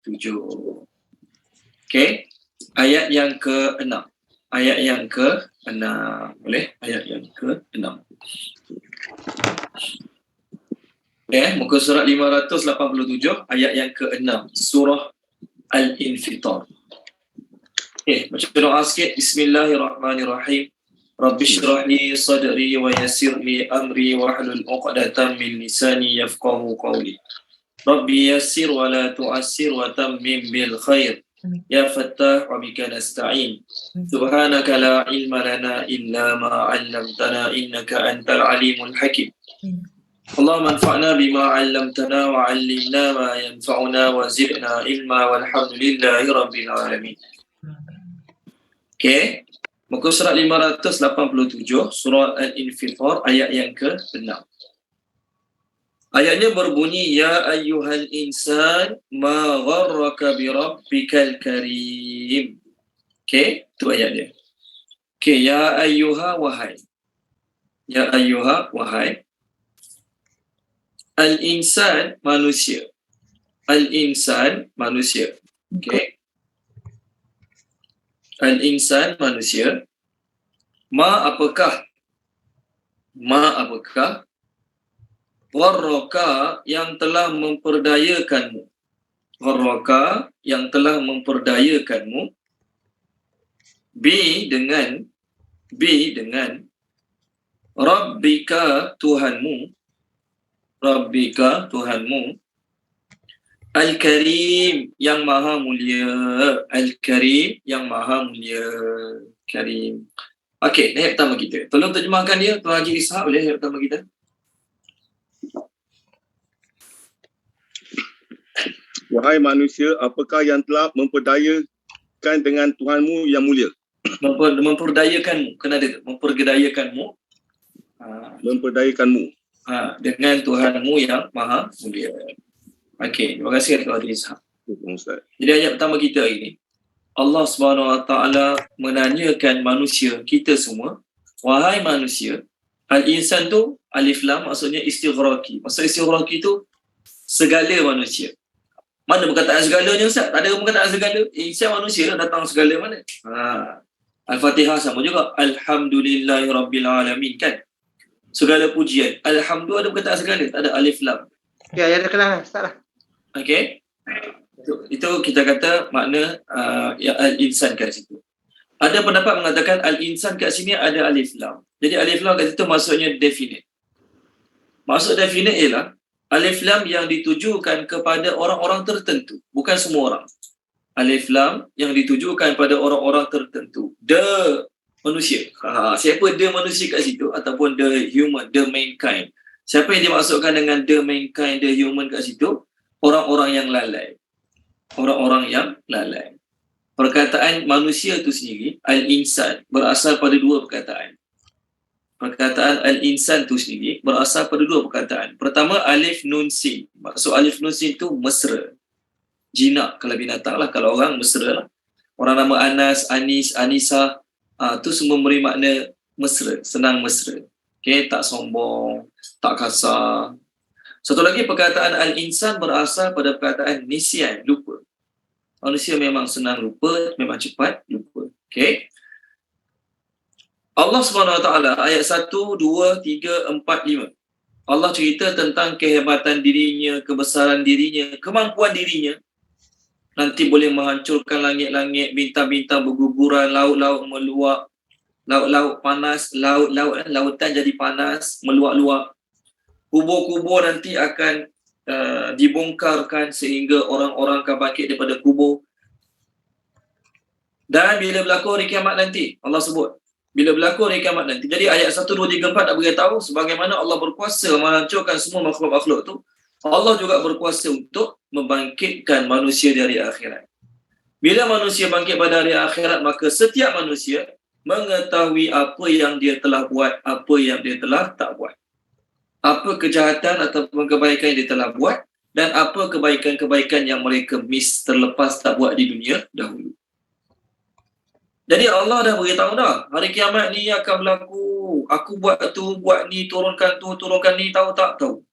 Okey. Ayat yang ke-6. Ayat yang ke-6. Boleh? Ayat yang ke-6. Muka surat 587, ayat yang ke-6. Surah Al-Infitar. Baca doa sikit. Bismillahirrahmanirrahim. Rabbi shrah li sadri wa yassir li amri wahlul 'uqdatam min lisani yafqahu qawli. Rabbi yassir wa la tu'assir wa tammim bil khair. Ya Fattah wa bika nasta'in. Subhanaka la ilma lana illa ma 'allamtana innaka antal alimul hakim. Allahumma anfa'na bima 'allamtana wa 'allimna ma yanfa'una wa zidna ilma walhamdulillahi rabbil alamin. Okey. Muka surat 587, surah Al-Infitar, ayat yang ke-6. Ayatnya berbunyi, Ya ayyuhal insan ma gharraka bi rabbikal karim. Okey, itu ayatnya. Okey, ya ayyuha wahai. Ya ayyuha wahai. Al-insan manusia. Al-insan manusia. Okey. Al-insan manusia. Ma apakah? Gharraka yang telah memperdayakanmu. Gharraka yang telah memperdayakanmu. Bi dengan Rabbika Tuhanmu. Rabbika Tuhanmu. Al-Karim yang maha mulia. Al-Karim yang maha mulia. Karim. Okey, ayat pertama kita. Tolong terjemahkan dia, Tuan Haji Ishak, boleh ayat pertama kita? Wahai manusia, apakah yang telah memperdayakan dengan Tuhanmu yang mulia? Memperdayakanmu. Kena ada memperdayakanmu. Memperdayakanmu. Dengan Tuhanmu yang maha mulia. Okey, terima kasih Tuan Haji Ishak. Jadi ayat pertama kita hari ini, Allah SWT menanyakan manusia, kita semua, wahai manusia, al-insan tu alif lam maksudnya istighraqi. Maksud istighraqi tu segala manusia. Mana perkataan segalanya Ustaz? Tak ada perkataan segala. Insan manusia datang segala mana? Al-Fatihah sama juga. Alhamdulillahirabbil kan? Segala pujian. Alhamdulillah ada perkataan segala. Tak ada alif lam. Ya, ada kenal Ustaz lah. Okey. Itu kita kata makna al-insan kat situ. Ada pendapat mengatakan al-insan kat sini ada alif lam. Jadi alif lam kat situ maksudnya definite. Maksud definite ialah alif lam yang ditujukan kepada orang-orang tertentu, bukan semua orang. Alif lam yang ditujukan pada orang-orang tertentu. The manusia. Siapa the manusia kat situ ataupun the human, the mankind. Siapa yang dimaksudkan dengan the mankind, the human kat situ? Orang-orang yang lalai. Orang-orang yang lalai. Perkataan manusia itu sendiri, al-insan, berasal pada dua perkataan. Perkataan al-insan itu sendiri berasal pada dua perkataan. Pertama, alif nun sin. Maksud alif nun sin itu mesra. Jinak kalau binatang lah, kalau orang mesra lah. Orang nama Anas, Anis, Anisa, itu semua memberi makna mesra, senang mesra. Okay, tak sombong, tak kasar. Satu lagi perkataan al-insan berasal pada perkataan nisyan, lupa. Manusia memang senang lupa, memang cepat lupa. Okay. Allah SWT ayat 1, 2, 3, 4, 5. Allah cerita tentang kehebatan dirinya, kebesaran dirinya, kemampuan dirinya. Nanti boleh menghancurkan langit-langit, bintang-bintang berguguran, laut-laut meluap, laut-laut panas, lautan jadi panas, meluap-luap. Kubur-kubur nanti akan dibongkarkan sehingga orang-orang akan bangkit daripada kubur. Dan bila berlaku hari kiamat nanti, Allah sebut, bila berlaku hari kiamat nanti. Jadi ayat 1, 2, 3, 4 nak beritahu sebagaimana Allah berkuasa menghancurkan semua makhluk-makhluk tu, Allah juga berkuasa untuk membangkitkan manusia dari akhirat. Bila manusia bangkit pada hari akhirat, maka setiap manusia mengetahui apa yang dia telah buat, apa yang dia telah tak buat. Apa kejahatan ataupun kebaikan yang dia telah buat, dan apa kebaikan-kebaikan yang mereka terlepas tak buat di dunia dahulu. Jadi Allah dah beritahu dah, hari kiamat ni akan berlaku. Aku buat tu, buat ni, turunkan tu, turunkan ni, tahu tak? Tahu.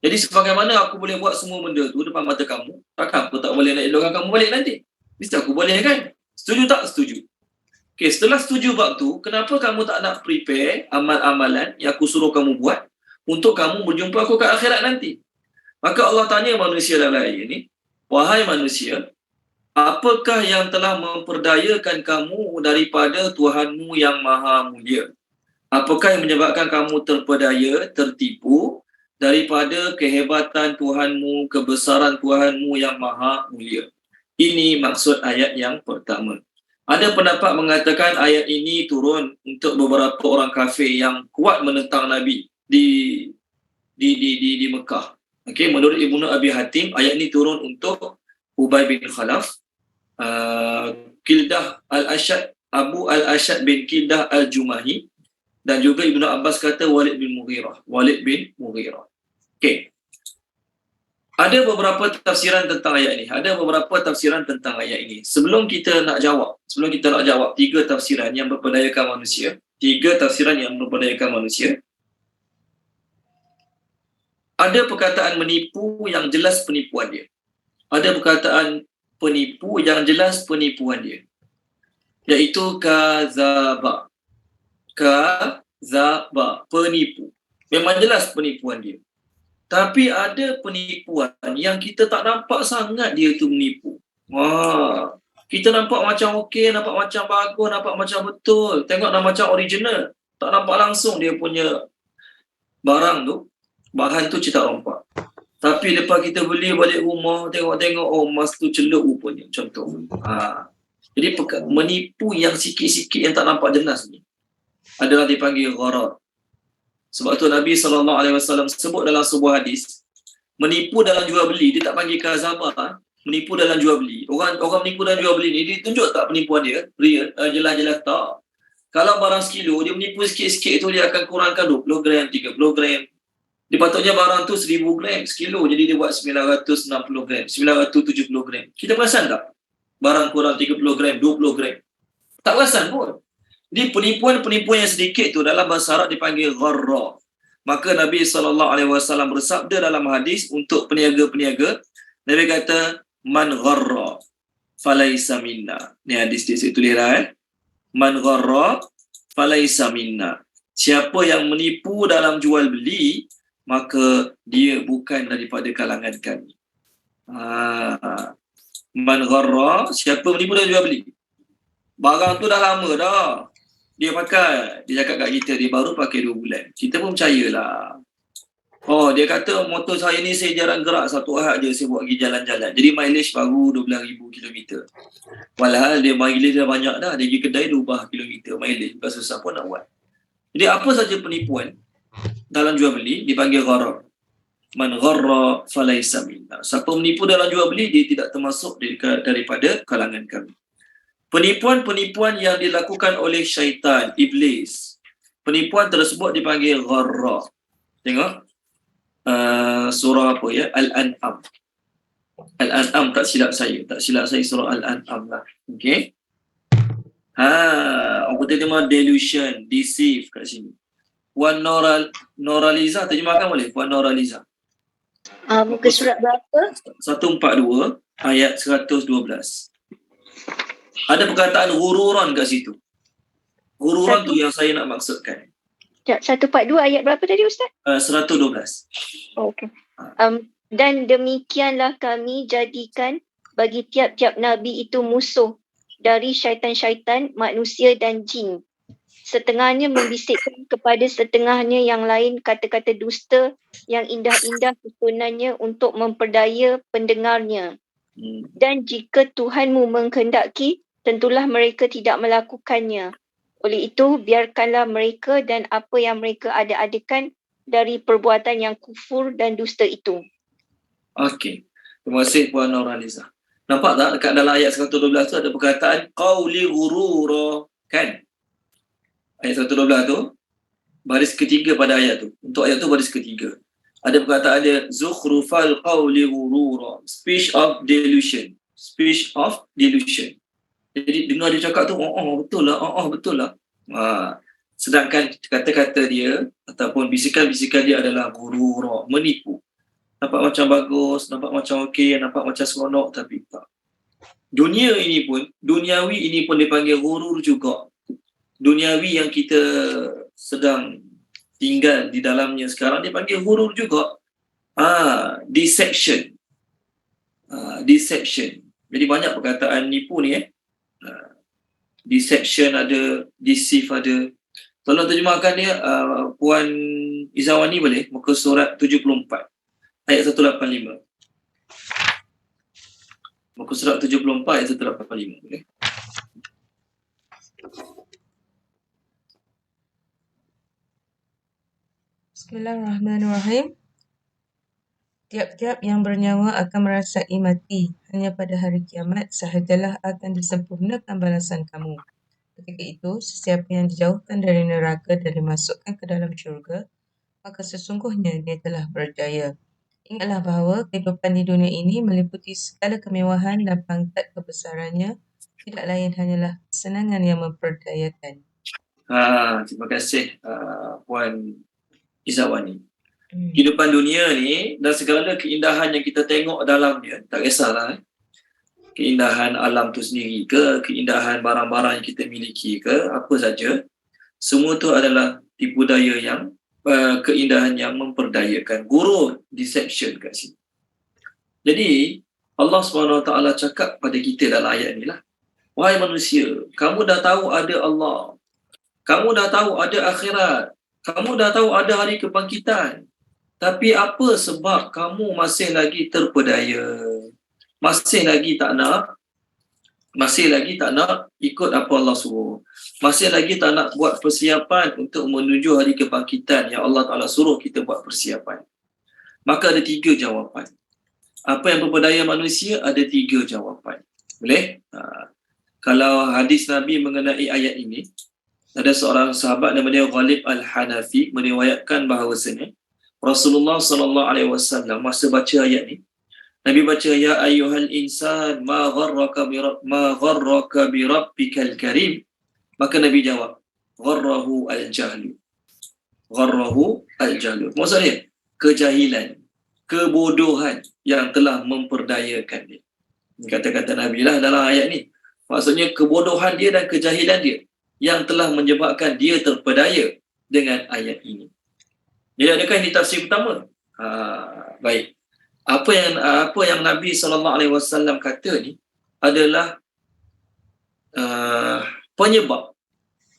Jadi sebagaimana aku boleh buat semua benda tu depan mata kamu, takkan aku tak boleh nak elokkan kamu balik nanti? Mesti aku boleh kan? Setuju tak? Setuju. Okay, setelah setuju bab tu, kenapa kamu tak nak prepare amal-amalan yang aku suruh kamu buat untuk kamu berjumpa aku kat akhirat nanti? Maka Allah tanya manusia dalam ayat ini, wahai manusia, apakah yang telah memperdayakan kamu daripada Tuhanmu yang maha mulia? Apakah yang menyebabkan kamu terpedaya, tertipu daripada kehebatan Tuhanmu, kebesaran Tuhanmu yang maha mulia? Ini maksud ayat yang pertama. Ada pendapat mengatakan ayat ini turun untuk beberapa orang kafir yang kuat menentang Nabi di Mekah. Okey, menurut Ibnu Abi Hatim, ayat ini turun untuk Ubay bin Khalaf, Kildah al-Ashad, Abu al-Ashad bin Kildah al-Jumahi, dan juga Ibnu Abbas kata Walid bin Mughirah. Okey. Ada beberapa tafsiran tentang ayat ini. Sebelum kita nak jawab, tiga tafsiran yang memperdayakan manusia. Ada perkataan menipu yang jelas penipuan dia. Ada perkataan penipu yang jelas penipuan dia. Iaitu kazaba, penipu. Memang jelas penipuan dia. Tapi ada penipuan yang kita tak nampak sangat dia tu menipu. Kita nampak macam okey, nampak macam bagus, nampak macam betul. Tengok dah macam original. Tak nampak langsung dia punya barang tu, bahan tu cetak rompak. Tapi lepas kita beli balik rumah, tengok-tengok, emas tu celup rupanya. Contoh. Jadi menipu yang sikit-sikit yang tak nampak jelas ni adalah dipanggil gharar. Sebab tu Nabi SAW sebut dalam sebuah hadis, menipu dalam jual beli, dia tak panggil kazabah, menipu dalam jual beli. Orang menipu dalam jual beli ni, dia tunjuk tak penipuan dia? Real, jelas-jelas tak. Kalau barang sekilo, dia menipu sikit-sikit tu, dia akan kurangkan 20 gram, 30 gram. Dia patutnya barang tu 1000 gram, sekilo, jadi dia buat 960 gram, 970 gram. Kita perasan tak? Barang kurang 30 gram, 20 gram. Tak perasan pun. Jadi penipuan yang sedikit tu dalam bahasa Arab dipanggil gharra. Maka Nabi SAW bersabda dalam hadis untuk peniaga-peniaga, Nabi kata, man gharra falaisa minna. Ni hadis dia saya tulis dah. Man gharra falaisa minna. Siapa yang menipu dalam jual beli, maka dia bukan daripada kalangan kami. Man gharra, siapa menipu dalam jual beli. Barang tu dah lama dah dia pakai, dia cakap kat kita, dia baru pakai 2 bulan. Kita pun percayalah. Dia kata motor saya ni saya jarang gerak, satu ahad je saya buat pergi jalan-jalan. Jadi mileage baru 12,000 km. Walhal dia mileage dah banyak dah. Dia pergi kedai dia ubah kilometer mileage. Bukan susah pun nak buat. Jadi apa saja penipuan dalam jual beli dipanggil gharar. Man gharra falaisa minna. Siapa menipu dalam jual beli, dia tidak termasuk daripada kalangan kami. Penipuan-penipuan yang dilakukan oleh syaitan, iblis. Penipuan tersebut dipanggil gharra. Tengok. Surah apa ya? Al-An'am. Al-An'am tak silap saya surah Al-An'am lah. Okey. Orang kata tema delusion, deceive kat sini. Puan Noraliza, terjemahkan boleh? Puan Noraliza. Muka surat berapa? 142 ayat 112. Ada perkataan gururan kat situ. Gururan tu yang saya nak maksudkan. 142 ayat berapa tadi Ustaz? 112. Okey. Dan demikianlah kami jadikan bagi tiap-tiap nabi itu musuh dari syaitan-syaitan, manusia dan jin. Setengahnya membisikkan kepada setengahnya yang lain kata-kata dusta yang indah-indah susunannya untuk memperdaya pendengarnya. Dan jika Tuhanmu menghendaki, tentulah mereka tidak melakukannya. Oleh itu, biarkanlah mereka dan apa yang mereka ada-adakan dari perbuatan yang kufur dan dusta itu. Okey. Terima kasih Puan Noraliza. Nampak tak dekat dalam ayat 112 tu ada perkataan qauli ghurura, kan? Ayat 112 tu baris ketiga pada ayat tu. Untuk ayat tu baris ketiga. Ada perkataan dia zukhrufal qauli ghurura, speech of delusion. Jadi dengar dia cakap tu, betul lah. Sedangkan kata-kata dia ataupun bisikan-bisikan dia adalah ghurura, menipu. nampak macam bagus, nampak macam okey, nampak macam seronok, tapi tak. Dunia ini pun, duniawi ini pun dipanggil ghurur juga. Duniawi yang kita sedang tinggal di dalamnya sekarang dipanggil ghurur juga. Deception. Deception. Jadi banyak perkataan nipu ni deception ada, deceive ada. Tolong terjemahkan dia, Puan Izawani boleh? Muka surat 74 ayat 185. Muka surat 74 ayat 185 boleh? Bismillahirrahmanirrahim. Tiap-tiap yang bernyawa akan merasai mati. Hanya pada hari kiamat sahajalah akan disempurnakan balasan kamu. Ketika itu, sesiapa yang dijauhkan dari neraka dan dimasukkan ke dalam syurga, maka sesungguhnya dia telah berjaya. Ingatlah bahawa kehidupan di dunia ini meliputi segala kemewahan dan pangkat kebesarannya, tidak lain hanyalah kesenangan yang memperdayakan. Terima kasih Puan Izawani. Kehidupan dunia ni dan segala keindahan yang kita tengok dalamnya, tak kisahlah keindahan alam tu sendiri ke, keindahan barang-barang yang kita miliki ke, apa saja, semua tu adalah tipu daya yang keindahan yang memperdayakan, gurur, deception kat sini. Jadi Allah SWT cakap pada kita dalam ayat ni lah, wahai manusia, kamu dah tahu ada Allah, kamu dah tahu ada akhirat, kamu dah tahu ada hari kebangkitan, tapi apa sebab kamu masih lagi terpedaya, masih lagi tak nak ikut apa Allah suruh, masih lagi tak nak buat persiapan untuk menuju hari kebangkitan yang Allah Ta'ala suruh kita buat persiapan. Maka ada 3 jawapan. Apa yang berpedaya manusia? Ada 3 jawapan. Boleh? Kalau hadis Nabi mengenai ayat ini, ada seorang sahabat nama dia Ghalib Al-Hanafi meriwayatkan bahawasanya Rasulullah SAW masa baca ayat ni, Nabi baca, ya ayyuhal insan ma gharraka bi rabbikal karim. Maka Nabi jawab, gharrahu al-jahlu. Gharrahu al-jahlu. Maksudnya kejahilan, kebodohan yang telah memperdayakan dia. Kata-kata Nabi lah dalam ayat ni. Maksudnya kebodohan dia dan kejahilan dia yang telah menyebabkan dia terpedaya dengan ayat ini. Jadi adakah ini tafsir pertama? Baik. Apa yang Nabi SAW kata ni adalah penyebab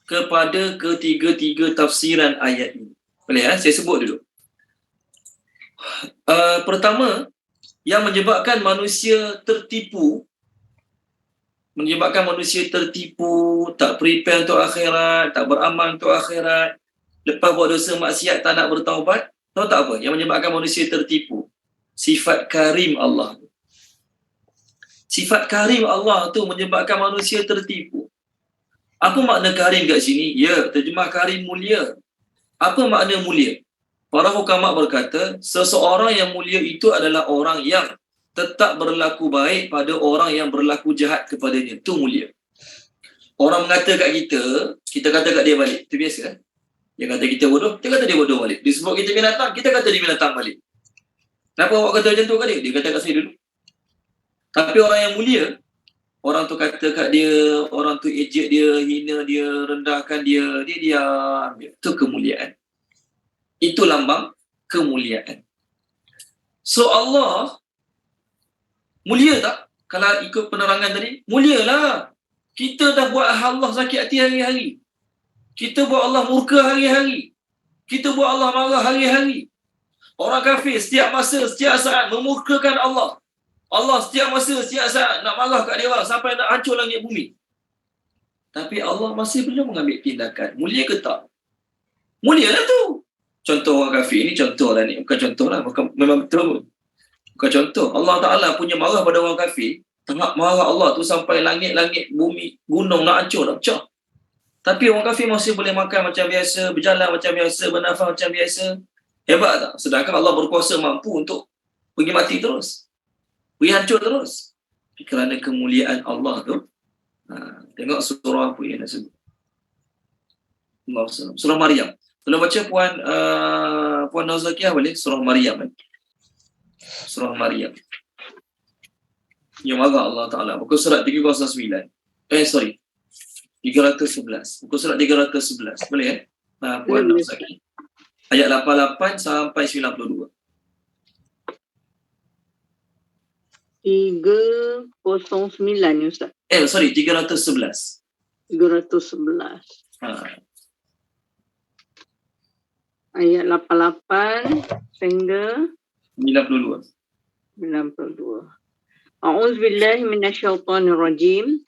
kepada ketiga-tiga tafsiran ayat ini. Boleh saya sebut dulu. Pertama, yang menyebabkan manusia tertipu, tak prepare untuk akhirat, tak beramal untuk akhirat, lepas buat dosa maksiat tak nak bertaubat, tahu tak apa yang menyebabkan manusia tertipu? Sifat karim Allah. Sifat karim Allah tu menyebabkan manusia tertipu. Apa makna karim kat sini? Ya, terjemah karim mulia. Apa makna mulia? Para hukama berkata, seseorang yang mulia itu adalah orang yang tetap berlaku baik pada orang yang berlaku jahat kepadanya. Itu mulia. Orang mengata kat kita kata kat dia balik. Itu biasa kan? Dia kata kita bodoh, kita kata dia bodoh balik. Dia sebut kita binatang, kita kata dia binatang balik. Kenapa awak kata macam tu kat dia? Dia kata kat saya dulu. Tapi orang yang mulia, orang tu kata kat dia, orang tu ejek dia, hina dia, rendahkan dia, dia diam. Itu kemuliaan. Itu lambang kemuliaan. So Allah mulia tak? Kalau ikut penerangan tadi, mulialah. Kita dah buat Allah sakit hati hari-hari. Kita buat Allah murka hari-hari. Kita buat Allah marah hari-hari. Orang kafir setiap masa, setiap saat memurkakan Allah. Allah setiap masa, setiap saat nak marah kat dia orang sampai nak hancur langit bumi. Tapi Allah masih belum mengambil tindakan. Mulia ke tak? Mulia lah tu. Contoh orang kafir ni, contoh lah ni. Bukan contoh lah. Memang betul. Bukan contoh. Allah Ta'ala punya marah pada orang kafir. Tengah marah Allah tu sampai langit-langit bumi, gunung nak hancur, nak pecah. Tapi orang kafir masih boleh makan macam biasa, berjalan macam biasa, bernafas macam biasa. Hebat tak? Sedangkan Allah berkuasa mampu untuk pergi mati terus. Pergi hancur terus. Kerana kemuliaan Allah tu. Tengok surah apa yang nak sebut. Surah Maryam. Kalau baca Puan Nazakiyah boleh? Surah Maryam. Surah Maryam. Yang marah Allah Ta'ala. Muka surat 309. 311. Muka surat 311. Boleh Puan Boleh. Nazaki. Ayat 88 sampai 92. 309 ni Ustaz. 311. 311. Ayat 88 sehingga 92. 92. A'udzubillahi minasyaitonirrajim.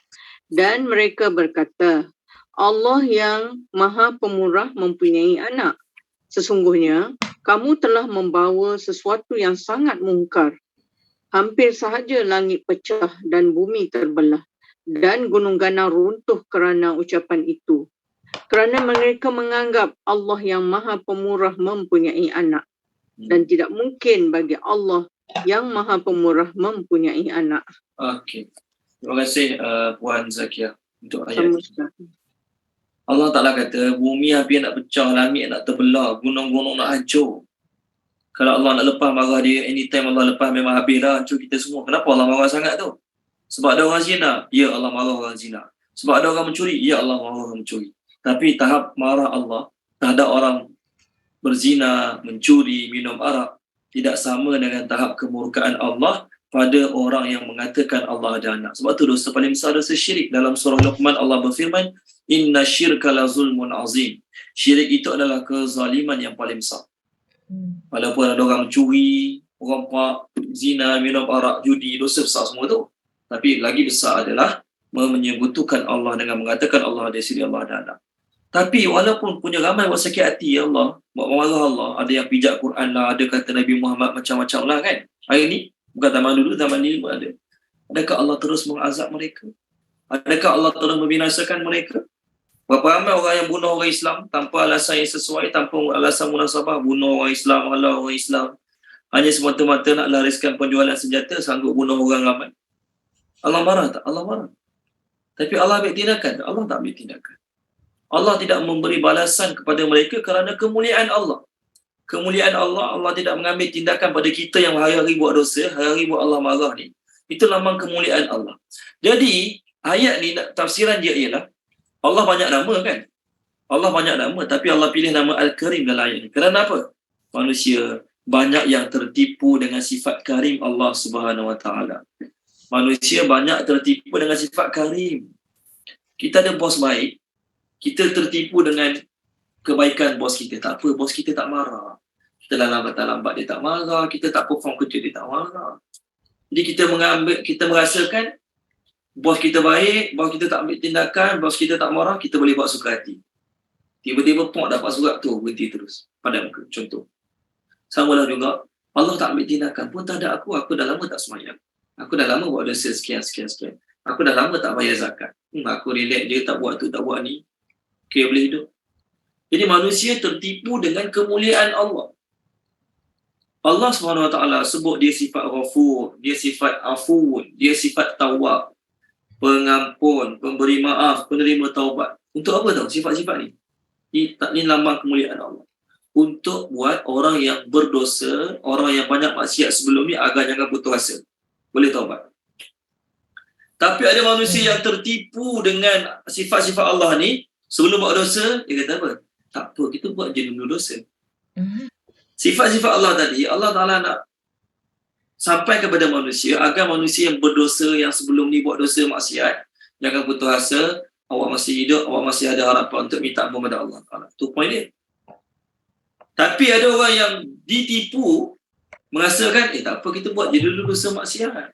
Dan mereka berkata, Allah yang Maha Pemurah mempunyai anak. Sesungguhnya kamu telah membawa sesuatu yang sangat mungkar. Hampir sahaja langit pecah dan bumi terbelah dan gunung ganang runtuh kerana ucapan itu. Kerana mereka menganggap Allah yang Maha Pemurah mempunyai anak. Dan tidak mungkin bagi Allah yang Maha Pemurah mempunyai anak. Okey. Terima kasih Puan Zakia untuk ayat. Sama-sama. Allah Ta'ala kata, bumi hampir nak pecah, langit nak terbelah, gunung-gunung nak hancur. Kalau Allah nak lepas marah dia, anytime Allah lepas memang habislah hancur kita semua. Kenapa Allah marah sangat tu? Sebab ada orang zina, ya Allah marah orang zina. Sebab ada orang mencuri, ya Allah marah orang mencuri. Tapi tahap marah Allah terhadap orang berzina, mencuri, minum arak tidak sama dengan tahap kemurkaan Allah pada orang yang mengatakan Allah ada anak. Sebab tu dosa paling besar dosa syirik. Dalam surah Luqman Allah berfirman, inna syirka la zulmun azim. Syirik itu adalah kezaliman yang paling besar. Walaupun ada orang mencuri, rompak, zina, minum arak, judi, dosa besar semua tu. Tapi lagi besar adalah menyebutkan Allah dengan mengatakan Allah ada siri, Allah ada anak. Tapi walaupun punya ramai buat sakit hati, ya Allah, buat marah Allah, ada yang pijak Quran lah, ada kata Nabi Muhammad macam-macam lah kan. Hari ni, bukan zaman dulu, zaman ni pun ada. Adakah Allah terus mengazab mereka? Adakah Allah terus membinasakan mereka? Berapa ramai orang yang bunuh orang Islam tanpa alasan yang sesuai, tanpa alasan munasabah, bunuh orang Islam, halau orang Islam, hanya semata-mata nak lariskan penjualan senjata, sanggup bunuh orang ramai. Allah marah tak? Allah marah. Tapi Allah ambil tindakan tak? Allah tak ambil tindakan. Allah tidak memberi balasan kepada mereka kerana kemuliaan Allah. Kemuliaan Allah, Allah tidak mengambil tindakan pada kita yang hari-hari buat dosa, hari-hari buat Allah marah ni. Itu lambang kemuliaan Allah. Jadi, ayat ni tafsiran dia ialah, Allah banyak nama kan? Allah banyak nama, tapi Allah pilih nama Al-Karim dalam ayat ni. Kerana apa? Manusia banyak yang tertipu dengan sifat karim Allah Subhanahu Wa Taala. Manusia banyak tertipu dengan sifat karim. Kita ada bos baik, kita tertipu dengan kebaikan bos kita. Tak apa, bos kita tak marah. Kita dah lambat dia tak marah, kita tak perform kerja dia tak marah. Jadi kita merasakan bos kita baik, bos kita tak ambil tindakan, bos kita tak marah, kita boleh buat suka hati. Tiba-tiba dapat surat tu, berhenti terus. Padam ke? Contoh. Sama lah juga, Allah tak ambil tindakan pun tak ada aku dah lama tak semayang. Aku dah lama buat dosa sekian. Aku dah lama tak bayar zakat. Aku relax je, tak buat tu, tak buat ni. Okay, boleh hidup. Jadi manusia tertipu dengan kemuliaan Allah. Allah SWT sebut dia sifat ghafur, dia sifat afuun, dia sifat tawab, pengampun, pemberi maaf, penerima taubat. Untuk apa tahu sifat-sifat ni? Ini lambang kemuliaan Allah. Untuk buat orang yang berdosa, orang yang banyak maksiat sebelum ni agar jangan putus asa. Boleh taubat. Tapi ada manusia yang tertipu dengan sifat-sifat Allah ni, sebelum buat dosa, dia kata apa? Tak apa, kita buat je dulu dosa. Sifat-sifat Allah tadi, Allah Ta'ala nak sampai kepada manusia, agar manusia yang berdosa, yang sebelum ni buat dosa maksiat, jangan putus asa, awak masih hidup, awak masih ada harapan untuk minta ampun kepada Allah Ta'ala. Itu point dia. Tapi ada orang yang ditipu, merasakan, tak apa, kita buat je dulu dosa maksiat.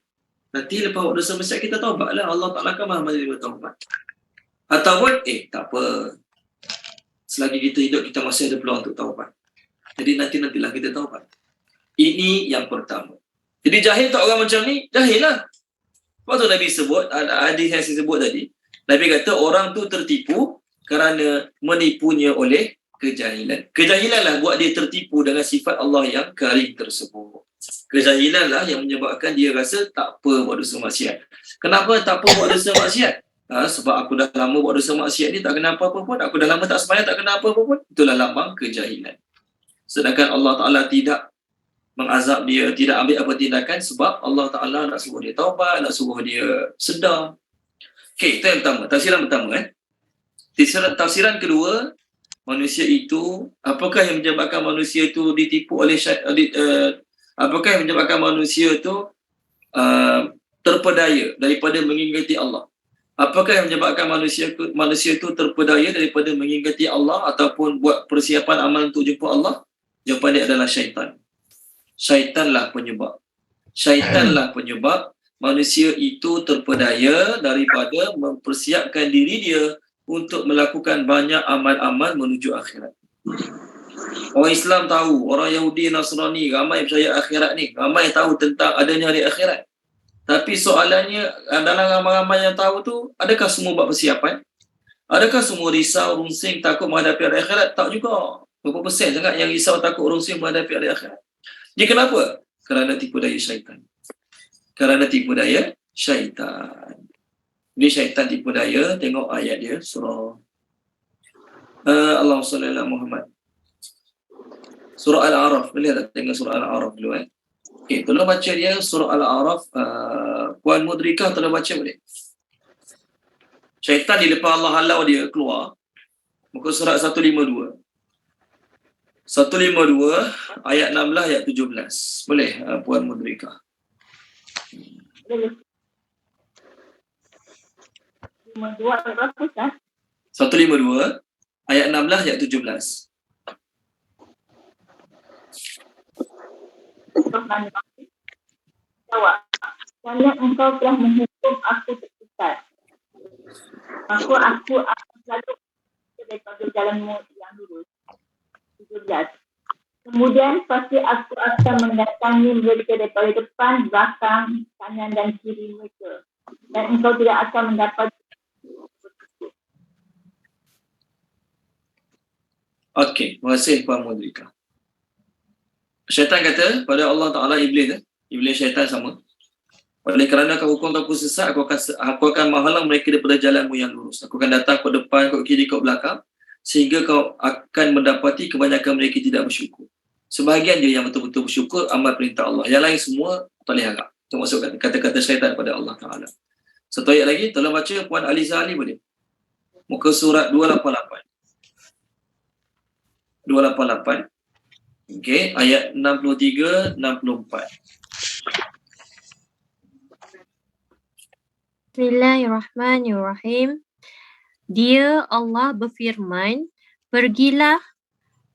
Nanti lepas buat dosa maksiat, kita taubatlah. Allah Ta'ala akan maha menerima taubat. Ataupun, tak apa. Selagi kita hidup, kita masih ada peluang untuk taubat. Jadi nantilah kita taubat. Ini yang pertama. Jadi jahil tak orang macam ni? Jahil lah. Sebab tu Nabi sebut, hadis yang saya sebut tadi, Nabi kata orang tu tertipu kerana menipunya oleh kejahilan. Kejahilan lah buat dia tertipu dengan sifat Allah yang karim tersebut. Kejahilan lah yang menyebabkan dia rasa tak apa buat dosa maksiat. Kenapa tak apa buat dosa maksiat? Sebab aku dah lama buat dosa maksiat ni tak kena apa-apa pun. Aku dah lama tak sembahyang tak kena apa-apa pun. Itulah lambang kejahilan. Sedangkan Allah Ta'ala tidak mengazab dia, tidak ambil apa tindakan sebab Allah Ta'ala nak suruh dia taubat, nak suruh dia sedar. Okey, itu yang pertama. Tafsiran pertama. Tafsiran kedua, manusia itu, apakah yang menyebabkan manusia itu ditipu oleh apakah yang menyebabkan manusia itu terpedaya daripada mengingati Allah? Apakah yang menyebabkan manusia itu terpedaya daripada mengingati Allah ataupun buat persiapan amal untuk jumpa Allah? Jawapan dia adalah syaitan. Syaitanlah penyebab. Syaitanlah penyebab manusia itu terpedaya daripada mempersiapkan diri dia untuk melakukan banyak amal-amal menuju akhirat. Orang Islam tahu, orang Yahudi, Nasrani, ramai percaya akhirat ni, ramai tahu tentang adanya hari akhirat. Tapi soalannya, dalam ramai-ramai yang tahu tu, adakah semua buat persiapan? Adakah semua risau, rungsing, takut menghadapi hari akhirat? Tak juga. Berapa persen sangat yang risau, takut, rungsing menghadapi hari akhirat? Dia kenapa? Kerana tipu daya syaitan. Kerana tipu daya syaitan. Ini syaitan tipu daya, tengok ayat dia, surah Allahumma salli ala Muhammad. Surah Al-A'raf, boleh tak tengok surah Al-A'raf dulu Okay, tolong baca dia surah Al-A'raf. Puan Mudrika tolong baca boleh? Syaitan di depan Allah halau dia keluar. Muka surat 152. 152 ayat 16 ayat 17. Boleh Puan Mudrika? Boleh. 52 ayat berapa kan? 152 ayat 16 ayat 17. Jawab. Kerana engkau telah menghukum aku tersesat. Maka aku akan selalu daripada jalanmu yang lurus. 17. Kemudian pasti aku akan mendatangi mereka daripada depan, belakang, kanan dan kiri mereka. Dan engkau tidak akan mendapat. Okey, terima kasih Puan Mudrika. Syaitan kata pada Allah Ta'ala, Iblis syaitan sama. Oleh kerana kau hukum aku sesat, aku akan menghalang mereka daripada jalanmu yang lurus. Aku akan datang kau depan, kau kiri, kau belakang, sehingga kau akan mendapati kebanyakan mereka tidak bersyukur. Sebahagian dia yang betul-betul bersyukur amal perintah Allah. Yang lain semua tak boleh harap. Itu maksud kata-kata syaitan pada Allah Ta'ala. Satu ayat lagi, tolong baca Puan Aliza Ali boleh? Muka surat 288. 288. Okey, ayat 63, 64. Bismillahirrahmanirrahim. Dia Allah berfirman, pergilah,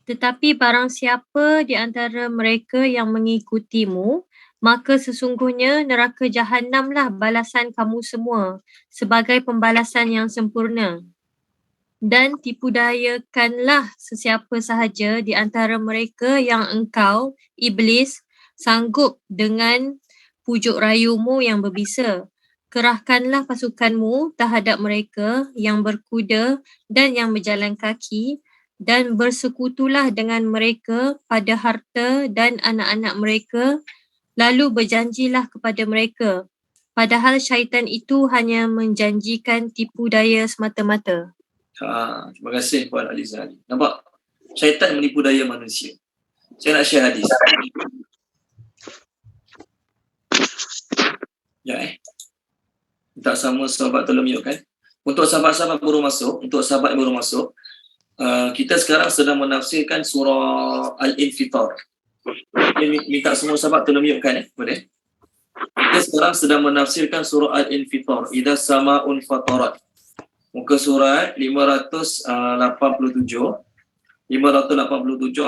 tetapi barang siapa di antara mereka yang mengikutimu, maka sesungguhnya neraka Jahannamlah balasan kamu semua sebagai pembalasan yang sempurna. Dan tipu dayakanlah sesiapa sahaja di antara mereka yang engkau, Iblis, sanggup dengan pujuk rayumu yang berbisa. Kerahkanlah pasukanmu terhadap mereka yang berkuda dan yang berjalan kaki, dan bersekutulah dengan mereka pada harta dan anak-anak mereka, lalu berjanjilah kepada mereka. Padahal syaitan itu hanya menjanjikan tipu daya semata-mata. Terima kasih Puan Aliza Ali. Nampak? Syaitan menipu daya manusia. Saya nak share hadis. Ya minta sama sahabat tolong mute kan. Untuk sahabat-sahabat baru masuk, kita sekarang sedang menafsirkan surah Al-Infitar. Minta semua sahabat tolong mute kan boleh? Kita sekarang sedang menafsirkan surah Al-Infitar. Idza sama'un fatarat. Muka surat 587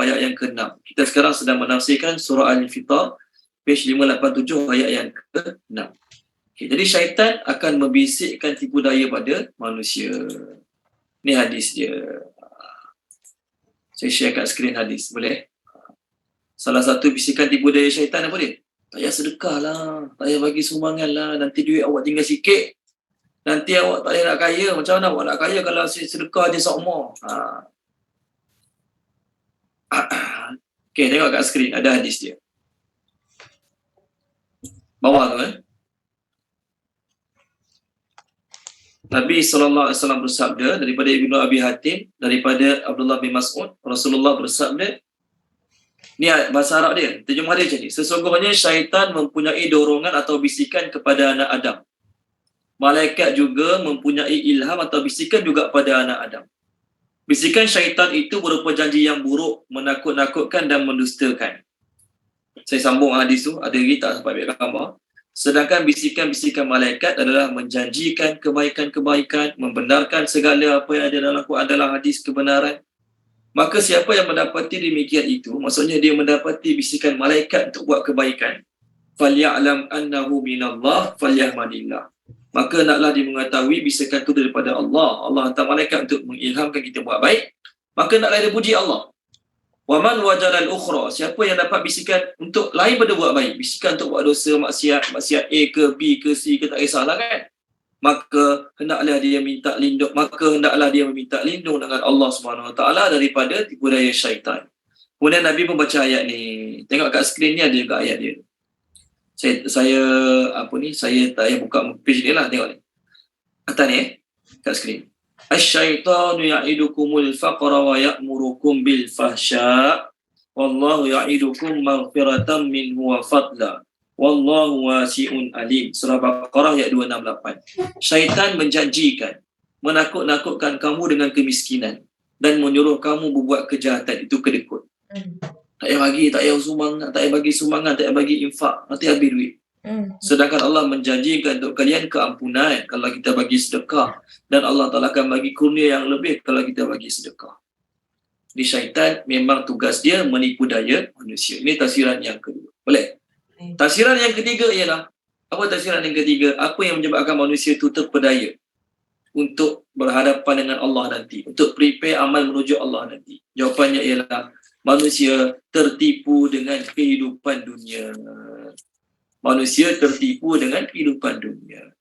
ayat yang ke-6. Kita sekarang sedang menafsirkan surah Al-Infitar, page 587 ayat yang ke-6. Okay, jadi syaitan akan membisikkan tipu daya pada manusia. Ini hadis dia. Saya share kat skrin hadis, boleh? Salah satu bisikan tipu daya syaitan apa dia? Tak payah sedekah lah, tak payah bagi sumbangan lah, nanti duit awak tinggal sikit. Nanti awak tak payah nak kaya. Macam mana awak nak kaya kalau sedekah je sokmo? Okay, tengok kat skrin, ada hadis dia. Bawah tu Nabi SAW bersabda daripada Ibnu Abi Hatim, daripada Abdullah bin Mas'ud, Rasulullah bersabda, Ni bahasa Arab dia. Terjemah dia macam ni. Sesungguhnya syaitan mempunyai dorongan atau bisikan kepada anak Adam. Malaikat juga mempunyai ilham atau bisikan juga pada anak Adam. Bisikan syaitan itu berupa janji yang buruk, menakut-nakutkan dan mendustakan. Saya sambung hadis tu, ada lagi tak sampai ambil gambar. Sedangkan bisikan-bisikan malaikat adalah menjanjikan kebaikan-kebaikan, membenarkan segala apa yang ada dalam Quran adalah hadis kebenaran. Maka siapa yang mendapati demikian itu, maksudnya dia mendapati bisikan malaikat untuk buat kebaikan, فَلْيَعْلَمْ أَنَّهُ مِنَ اللَّهِ فَلْيَحْمَدِ اللَّهِ. Maka naklah dia mengetahui bisikan itu daripada Allah. Allah hantar malaikat untuk mengilhamkan kita buat baik. Maka naklah dia puji Allah. وَمَنْ وَجَدَ الْأُخْرَى. Siapa yang dapat bisikan untuk lain pada buat baik, bisikan untuk buat dosa, maksiat A ke B ke C ke tak kisahlah kan. Maka hendaklah dia meminta lindung dengan Allah Subhanahu Wa Taala daripada tipu daya syaitan. Kemudian Nabi membaca ayat ni. Tengok kat skrin ni ada juga ayat dia. Saya tak payah buka page ni lah, tengok ni. Atas ni kat skrin. Asy-syaitanu ya'idukumul faqra wa ya'murukum bil fahsya wallahu ya'idukum maghfiratan minhu wa fadla. Wallahu wasi'un alim. Surah Baqarah ayat 268. Syaitan menjanjikan, menakut-nakutkan kamu dengan kemiskinan dan menyuruh kamu berbuat kejahatan, itu kedekut. Tak payah bagi, tak payah sumbangan, tak payah bagi sumbangan, tak payah bagi infak, nanti habis duit. Sedangkan Allah menjanjikan untuk kalian keampunan kalau kita bagi sedekah, dan Allah Ta'ala akan bagi kurnia yang lebih kalau kita bagi sedekah. Di syaitan memang tugas dia menipu daya manusia. Ini tafsiran yang kedua. Boleh? Tafsiran yang ketiga ialah, apa tafsiran yang ketiga? Apa yang menyebabkan manusia itu terpedaya untuk berhadapan dengan Allah nanti, untuk prepare amal menuju Allah nanti? Jawapannya ialah manusia tertipu dengan kehidupan dunia. Manusia tertipu dengan kehidupan dunia.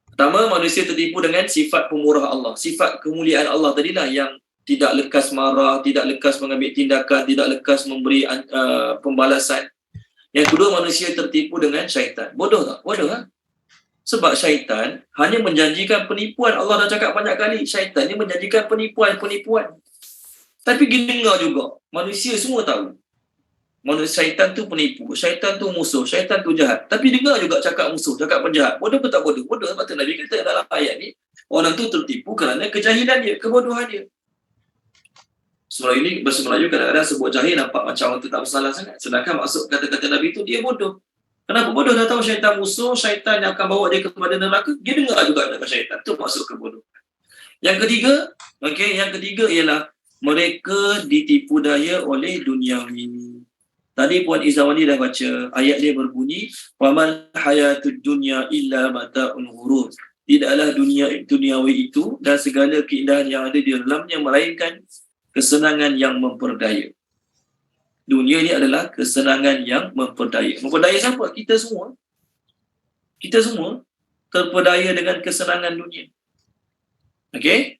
Pertama, manusia tertipu dengan sifat pemurah Allah. Sifat kemuliaan Allah tadilah yang tidak lekas marah, tidak lekas mengambil tindakan, tidak lekas memberi pembalasan. Yang kedua, manusia tertipu dengan syaitan. Bodoh tak? Bodoh kan? Sebab syaitan hanya menjanjikan penipuan. Allah dah cakap banyak kali. Syaitan ni menjanjikan penipuan. Tapi dengar juga. Manusia semua tahu. Manusia syaitan tu penipu. Syaitan tu musuh. Syaitan tu jahat. Tapi dengar juga cakap musuh, cakap penjahat. Bodoh ke tak bodoh? Bodoh. Sebab tu Nabi kata dalam ayat ni, orang tu tertipu kerana kejahilan dia, kebodohan dia. Surah ini bahasa Melayu kadang-kadang sebut jahil nampak macam orang tu tak bersalah sangat. Sedangkan maksud kata-kata Nabi tu dia bodoh. Kenapa bodoh? Dah tahu syaitan musuh, syaitan yang akan bawa dia kepada neraka, dia dengar juga dengan syaitan. Itu maksud kebodohan. Yang ketiga ialah mereka ditipu daya oleh duniawi. Tadi Puan Izawani dah baca, ayat dia berbunyi, "Wamal hayatud dunya illa mata'un ghurur." Tidaklah duniawi itu dan segala keindahan yang ada di dalamnya melainkan kesenangan yang memperdaya. Dunia ini adalah kesenangan yang memperdaya. Memperdaya siapa? Kita semua. Kita semua terpedaya dengan kesenangan dunia. Okey?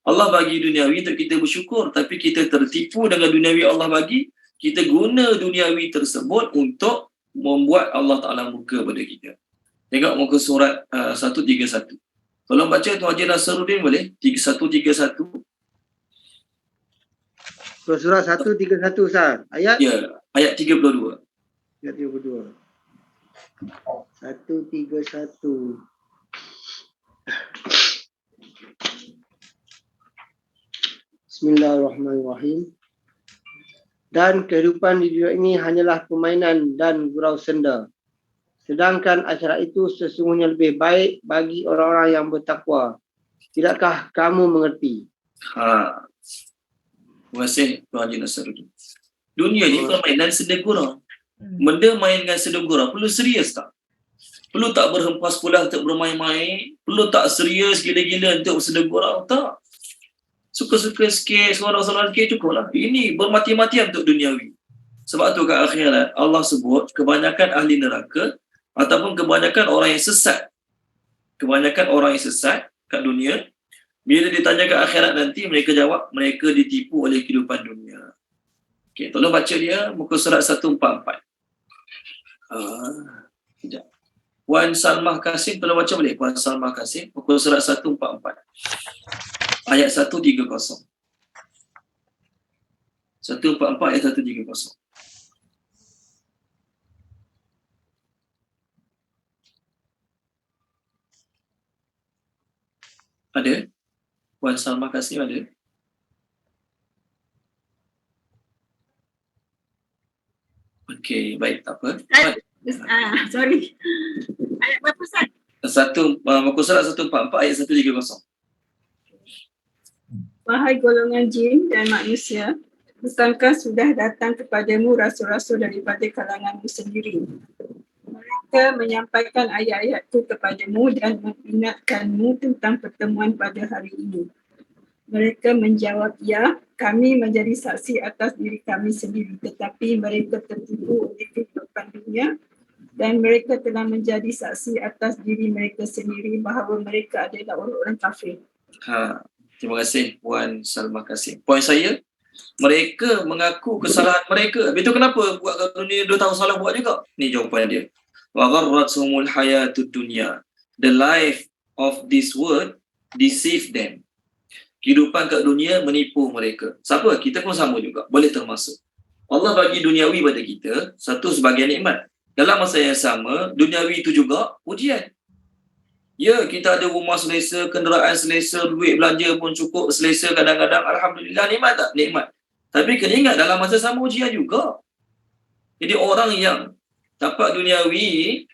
Allah bagi duniawi untuk kita bersyukur, tapi kita tertipu dengan duniawi Allah bagi. Kita guna duniawi tersebut untuk membuat Allah Ta'ala murka pada kita. Tengok muka surat 131. Tolong baca Tuan Haji Nasruddin boleh? 131. Surah 131 Ustaz. Ayat? Ya, ayat 32. Ayat 32. 131. Bismillahirrahmanirrahim. Dan kehidupan di dunia ini hanyalah permainan dan gurau senda. Sedangkan akhirat itu sesungguhnya lebih baik bagi orang-orang yang bertakwa. Tidakkah kamu mengerti? Terima kasih Tuan Haji Nasruddin. Dunia ni permainan senda-gurau. Benda main dengan senda-gurau perlu serius tak? Perlu tak berhempas pula untuk bermain-main? Perlu tak serius gila-gila untuk senda-gurau? Tak. Suka-suka sikit, seorang-seorang sikit cukup lah. Ini bermati-matian untuk duniawi. Sebab tu kat akhirat Allah sebut kebanyakan ahli neraka ataupun kebanyakan orang yang sesat. Kebanyakan orang yang sesat kat dunia, bila ditanya kat akhirat nanti, mereka jawab mereka ditipu oleh kehidupan dunia. Okey, tolong baca dia muka surat 144. Sekejap. Puan Salmah Kasim, tolong baca boleh? Puan Salmah Kasim, muka surat 144. Ayat 130. 144 ayat 130. Ada? Puan Salma Kasim ada? Okey, baik, tak apa. Sorry. Ayat berapa Ustaz? Muka surat 144 ayat 130. Wahai golongan jin dan manusia, bukankah sudah datang kepadamu rasul-rasul daripada kalanganmu sendiri? Mereka menyampaikan ayat-ayatku kepadamu dan mengingatkanmu tentang pertemuan pada hari ini. Mereka menjawab, ya, kami menjadi saksi atas diri kami sendiri, tetapi mereka tertipu oleh kehidupan dunia dan mereka telah menjadi saksi atas diri mereka sendiri bahawa mereka adalah orang-orang kafir. Terima kasih Puan Salma Kasim. Poin saya, mereka mengaku kesalahan mereka. Habis tu kenapa buat kat dunia 2 tahun salah buat juga? Ni jawapan dia. Wa gharratsumul hayatud dunya. The life of this world deceive them. Kehidupan kat dunia menipu mereka. Siapa? Kita pun sama juga. Boleh termasuk. Allah bagi duniawi pada kita satu sebagian nikmat. Dalam masa yang sama, duniawi itu juga ujian. Ya, kita ada rumah selesa, kenderaan selesa, duit belanja pun cukup selesa kadang-kadang. Alhamdulillah, nikmat tak? Nikmat. Tapi kena ingat dalam masa sama ujian juga. Jadi orang yang dapat duniawi,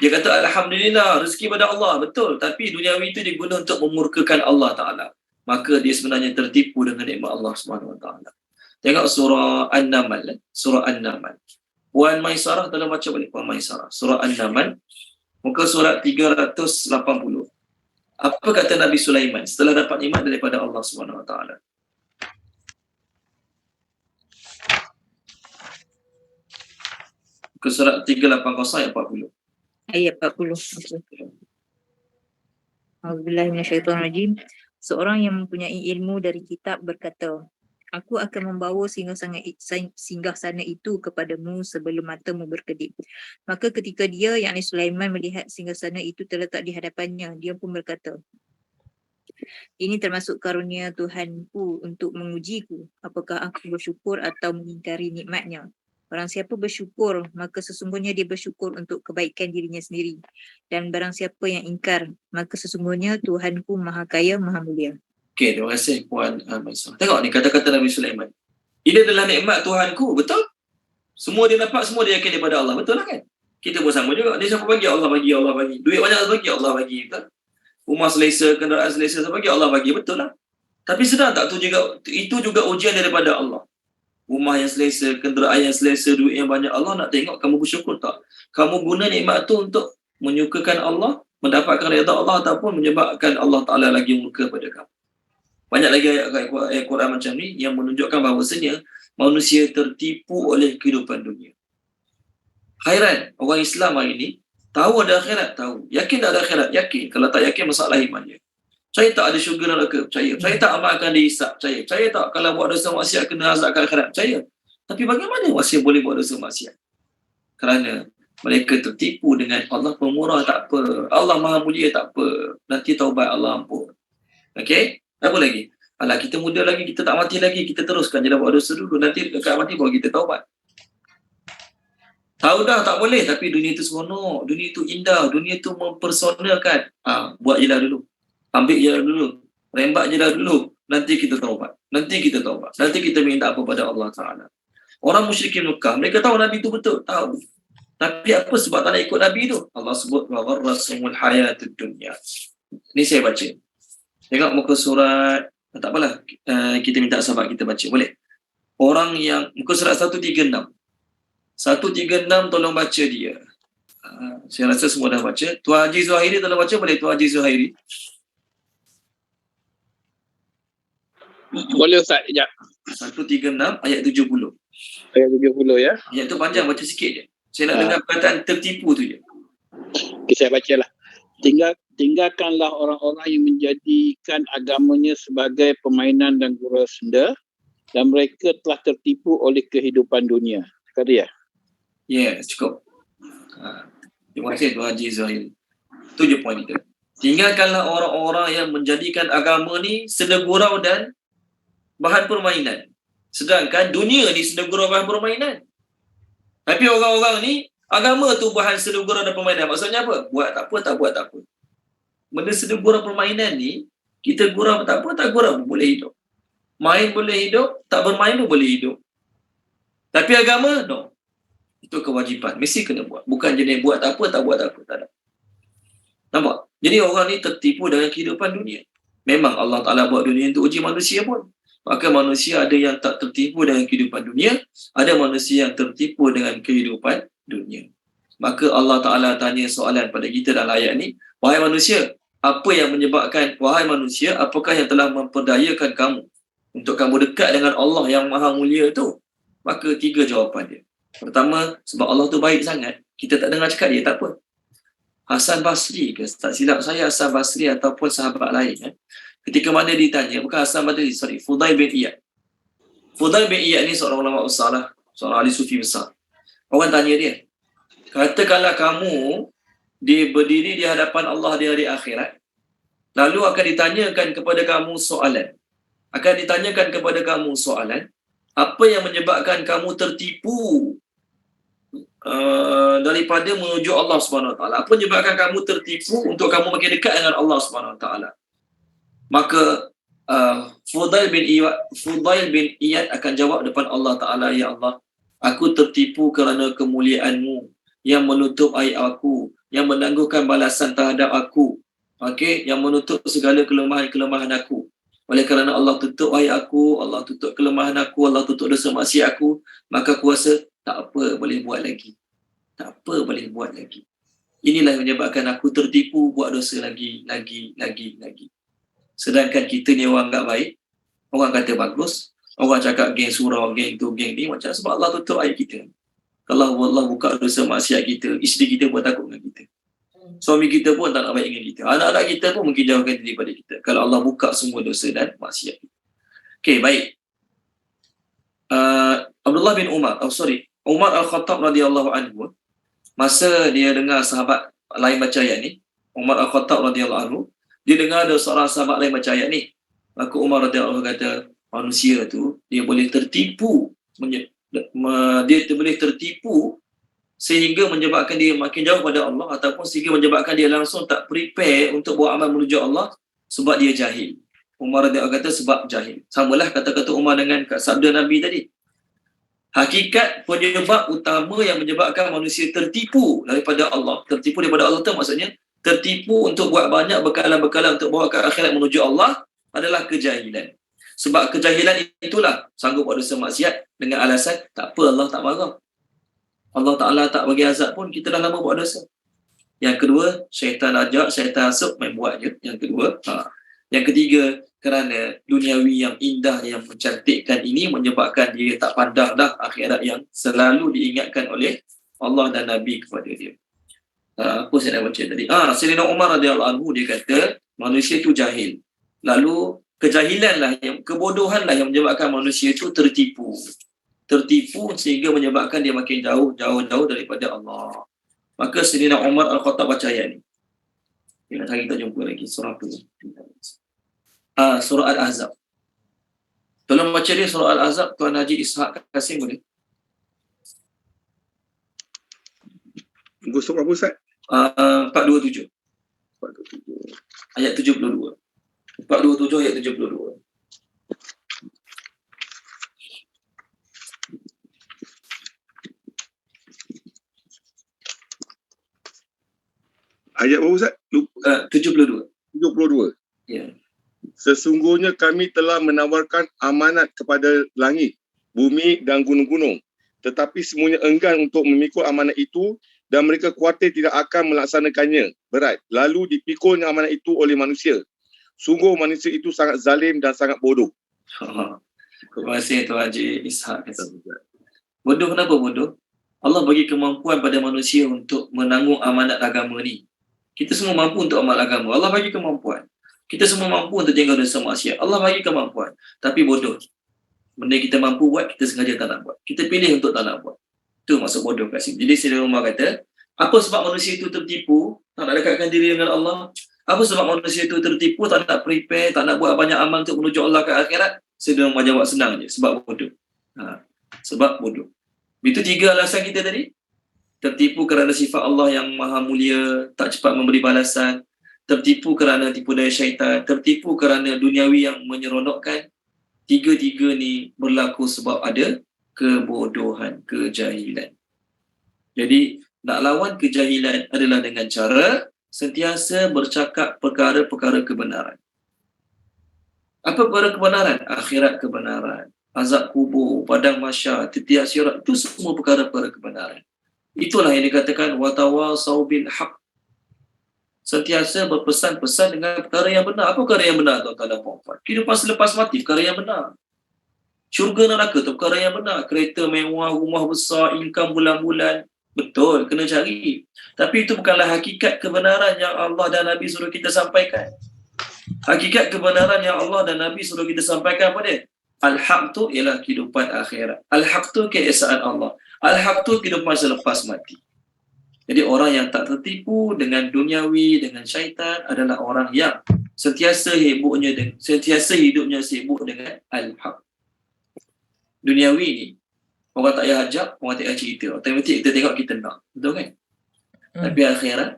dia kata Alhamdulillah, rezeki pada Allah. Betul. Tapi duniawi itu diguna untuk memurkakan Allah Ta'ala. Maka dia sebenarnya tertipu dengan nikmat Allah SWT. Tengok surah An-Naml. Surah An-Naml. Puan Maisarah telah baca balik Puan Maisarah. Surah An-Naml. Muka surat 380. Apa kata Nabi Sulaiman setelah dapat nikmat daripada Allah SWT? Muka surat 380 ayat 40. Ayat 40. Okay. Auzubillahiminasyaitonirrajim. Seorang yang mempunyai ilmu dari kitab berkata, aku akan membawa singgasana itu kepadamu sebelum matamu berkedip. Maka ketika dia, yakni Sulaiman, melihat singgasana itu terletak di hadapannya, dia pun berkata, ini termasuk karunia Tuhanku untuk mengujiku. Apakah aku bersyukur atau mengingkari nikmatnya? Barang siapa bersyukur, maka sesungguhnya dia bersyukur untuk kebaikan dirinya sendiri. Dan barang siapa yang ingkar, maka sesungguhnya Tuhanku Maha Kaya, Maha Mulia. Okey, terima kasih Puan Maisarah. Tengok ni kata-kata Nabi Sulaiman. Ini adalah nikmat Tuhanku, betul? Semua dia dapat, semua dia yakin daripada Allah, betul lah kan? Kita pun sama juga. Dia siapa bagi? Allah bagi, Allah bagi. Duit banyak bagi, Allah bagi, betul? Rumah selesa, kenderaan selesa, siapa bagi? Allah bagi, betul lah. Tapi sedar tak itu juga ujian daripada Allah. Rumah yang selesa, kenderaan yang selesa, duit yang banyak, Allah nak tengok kamu bersyukur tak? Kamu guna nikmat tu untuk menyukakan Allah, mendapatkan redha Allah ataupun menyebabkan Allah Ta'ala lagi murka pada kamu. Banyak lagi ayat Quran macam ni yang menunjukkan bahawasanya manusia tertipu oleh kehidupan dunia. Khairan, orang Islam hari ni tahu ada akhirat, tahu. Yakin tak ada akhirat? Yakin. Kalau tak yakin, masalah iman dia. Percaya tak ada syurga dan neraka? Percaya. Percaya tak amal akan dihisap? Percaya. Percaya tak kalau buat dosa maksiat kena azabkan akhirat? Percaya. Tapi bagaimana manusia boleh buat dosa maksiat? Kerana mereka tertipu dengan Allah pemurah, tak apa. Allah Maha Mulia, tak apa. Nanti taubat Allah ampun. Okey? Apa lagi? Alah, kita muda lagi, kita tak mati lagi, kita teruskan je lah buat dosa dulu. Nanti dekat mati baru kita taubat. Tahu dah tak boleh, tapi dunia itu seronok, dunia itu indah, dunia itu mempersonakan. Buat je lah dulu. Ambil je lah dulu. Rembat je lah dulu. Nanti kita taubat. Nanti kita taubat. Nanti kita minta apa pada Allah Ta'ala. Orang musyrikin Mekah, mereka tahu Nabi itu betul. Tahu. Tapi apa sebab tak nak ikut Nabi itu? Allah sebut, wa gharratsumul hayatud dunya. Ini saya baca. Tengok muka surat, tak apalah, kita minta sahabat kita baca, boleh? Orang yang, muka surat 136. 136 tolong baca dia. Saya rasa semua dah baca. Tuan Haji Zuhairi tolong baca, boleh Tuan Haji Zuhairi? Boleh Ustaz, sekejap. 136 ayat 70. Ayat 70 ya. Ayat tu panjang, baca sikit je. Saya nak dengar perkataan tertipu tu je. Okay, saya bacalah. Tinggalkanlah orang-orang yang menjadikan agamanya sebagai permainan dan gurau senda dan mereka telah tertipu oleh kehidupan dunia. Kata ya? Yes, cukup. Terima kasih Tuan Haji Zuhairi. Itu je poin kita. Tinggalkanlah orang-orang yang menjadikan agama ni senda gurau dan bahan permainan. Sedangkan dunia ni sedengura bahan permainan. Tapi orang-orang ni, agama tu bahan sedengura dan permainan. Maksudnya apa? Buat tak apa, tak buat tak apa. Benda sedengura permainan ni, kita gurau tak apa, tak gurau pun boleh hidup. Main boleh hidup, tak bermain pun boleh hidup. Tapi agama, no. Itu kewajipan. Mesti kena buat. Bukan jenis buat tak apa, tak buat tak apa. Tak ada. Nampak? Jadi orang ni tertipu dengan kehidupan dunia. Memang Allah Ta'ala buat dunia untuk uji manusia pun. Maka manusia ada yang tak tertipu dengan kehidupan dunia, ada manusia yang tertipu dengan kehidupan dunia. Maka Allah Ta'ala tanya soalan pada kita dalam ayat ni, wahai manusia, apa yang menyebabkan, wahai manusia, apakah yang telah memperdayakan kamu untuk kamu dekat dengan Allah yang maha mulia tu? Maka 3 jawapan dia. Pertama, sebab Allah tu baik sangat, kita tak dengar cakap dia, tak apa. Hasan Basri ke, tak silap saya Hasan Basri ataupun sahabat lain, ketika mana ditanya, bukan Hasan Basri, Fudail bin Iyad. Fudail bin Iyad ni seorang ulama besar lah, seorang ahli sufi besar. Orang tanya dia, katakanlah kamu berdiri di hadapan Allah di hari akhirat, lalu akan ditanyakan kepada kamu soalan. Apa yang menyebabkan kamu tertipu daripada menuju Allah Subhanahu Wa Taala? Apa menyebabkan kamu tertipu untuk kamu makin dekat dengan Allah Subhanahu Wa Taala? Maka Fudail bin Iyad akan jawab depan Allah Ta'ala, ya Allah, aku tertipu kerana kemuliaan-Mu yang menutup aib aku, yang menangguhkan balasan terhadap aku, yang menutup segala kelemahan-kelemahan aku. Oleh kerana Allah tutup aib aku, Allah tutup kelemahan aku, Allah tutup dosa maksiat aku, maka aku rasa tak apa boleh buat lagi. Inilah yang menyebabkan aku tertipu buat dosa lagi. Sedangkan kita ni orang tak baik, orang kata bagus, orang cakap geng surau, geng tu, geng ni, macam sebab Allah tutup aib kita. Kalau Allah buka dosa maksiat kita, isteri kita pun takut dengan kita. Suami kita pun tak nak baik dengan kita. Anak-anak kita pun mungkin jauhkan diri daripada kita. Kalau Allah buka semua dosa dan maksiat. Okey, baik. Abdullah bin Umar Al-Khattab radhiyallahu anhu, masa dia dengar sahabat lain baca ayat ni, Umar Al-Khattab radhiyallahu anhu, dia dengar ada seorang sahabat lain baca ayat ni. Maka Umar radhiyallahu anhu kata, manusia tu dia boleh tertipu, sehingga menyebabkan dia makin jauh pada Allah, ataupun sehingga menyebabkan dia langsung tak prepare untuk buat amal menuju Allah sebab dia jahil. Umar radhiyallahu anhu kata sebab jahil. Samalah kata-kata Umar dengan sabda Nabi tadi. Hakikat penyebab utama yang menyebabkan manusia tertipu daripada Allah tu maksudnya tertipu untuk buat banyak bekalan-bekalan untuk bawa ke akhirat menuju Allah adalah kejahilan. Sebab kejahilan itulah sanggup buat dosa maksiat dengan alasan tak apa, Allah tak marah. Allah Ta'ala tak bagi azab pun, kita dah lama buat dosa. Yang kedua, syaitan ajak, syaitan asuk, main buat je. Yang ketiga, kerana duniawi yang indah, yang mencantikkan ini menyebabkan dia tak pandang dah akhirat yang selalu diingatkan oleh Allah dan Nabi kepada dia. Apa saya nak baca tadi? Sayyidina Umar radhiyallahu anhu dia kata manusia itu jahil. Lalu kejahilanlah, kebodohanlah yang menyebabkan manusia itu tertipu sehingga menyebabkan dia makin jauh daripada Allah. Maka Sayyidina Umar Al-Khattab baca ayat ni. Hari kita jumpa lagi surah tu. Surah Al-Ahzab. Tolong baca dia surah Al-Ahzab, Tuan Haji Ishak Kasim boleh? Surah apa Ustaz? 427. Ayat 72. 427 ayat 72. Ayat berapa Ustaz? 72. 72. Ya. Sesungguhnya kami telah menawarkan amanat kepada langit, bumi dan gunung-gunung. Tetapi semuanya enggan untuk memikul amanat itu dan mereka khawatir tidak akan melaksanakannya. Berat. Lalu dipikulnya amanat itu oleh manusia. Sungguh manusia itu sangat zalim dan sangat bodoh. Terima kasih Tuan Haji Ishak. Bodoh kenapa bodoh? Allah bagi kemampuan pada manusia untuk menanggung amanat agama ni. Kita semua mampu untuk amal agama. Allah bagi kemampuan. Kita semua mampu untuk tinggal dosa maksiat. Allah bagi kemampuan. Tapi bodoh. Benda kita mampu buat, kita sengaja tak nak buat. Kita pilih untuk tak nak buat. Itu maksud bodoh kat sini. Jadi Sayyidina Umar kata, apa sebab manusia itu tertipu, tak nak dekatkan diri dengan Allah? Apa sebab manusia itu tertipu, tak nak prepare, tak nak buat banyak amal untuk menuju Allah ke akhirat? Sayyidina Umar jawab senang je, sebab bodoh. Sebab bodoh. Itu 3 alasan kita tadi. Tertipu kerana sifat Allah yang maha mulia, tak cepat memberi balasan. Tertipu kerana tipu daya syaitan. Tertipu kerana duniawi yang menyeronokkan. 3-3 ni berlaku sebab ada kebodohan, kejahilan. Jadi nak lawan kejahilan adalah dengan cara sentiasa bercakap perkara-perkara kebenaran. Apa perkara kebenaran? Akhirat kebenaran, azab kubur, padang mahsyar, titiak sirat, itu semua perkara-perkara kebenaran. Itulah yang dikatakan watawasau bil haq. Sentiasa berpesan-pesan dengan perkara yang benar. Apa perkara yang benar, tuan-tuan dan puan-puan? Kehidupan selepas mati, perkara yang benar. Syurga neraka tu perkara yang benar. Kereta mewah, rumah besar, income bulan-bulan. Betul, kena cari. Tapi itu bukanlah hakikat kebenaran yang Allah dan Nabi suruh kita sampaikan. Hakikat kebenaran yang Allah dan Nabi suruh kita sampaikan apa dia? Al-haq tu ialah kehidupan akhirat. Al-haq tu keesaan Allah. Al-haq tu kehidupan selepas mati. Jadi orang yang tak tertipu dengan duniawi, dengan syaitan adalah orang yang sentiasa hidupnya sibuk dengan al-haq. Duniawi ni, orang tak payah ajak, orang tak payah cerita. Automatik kita tengok, kita nak. Betul kan? Tapi akhirat,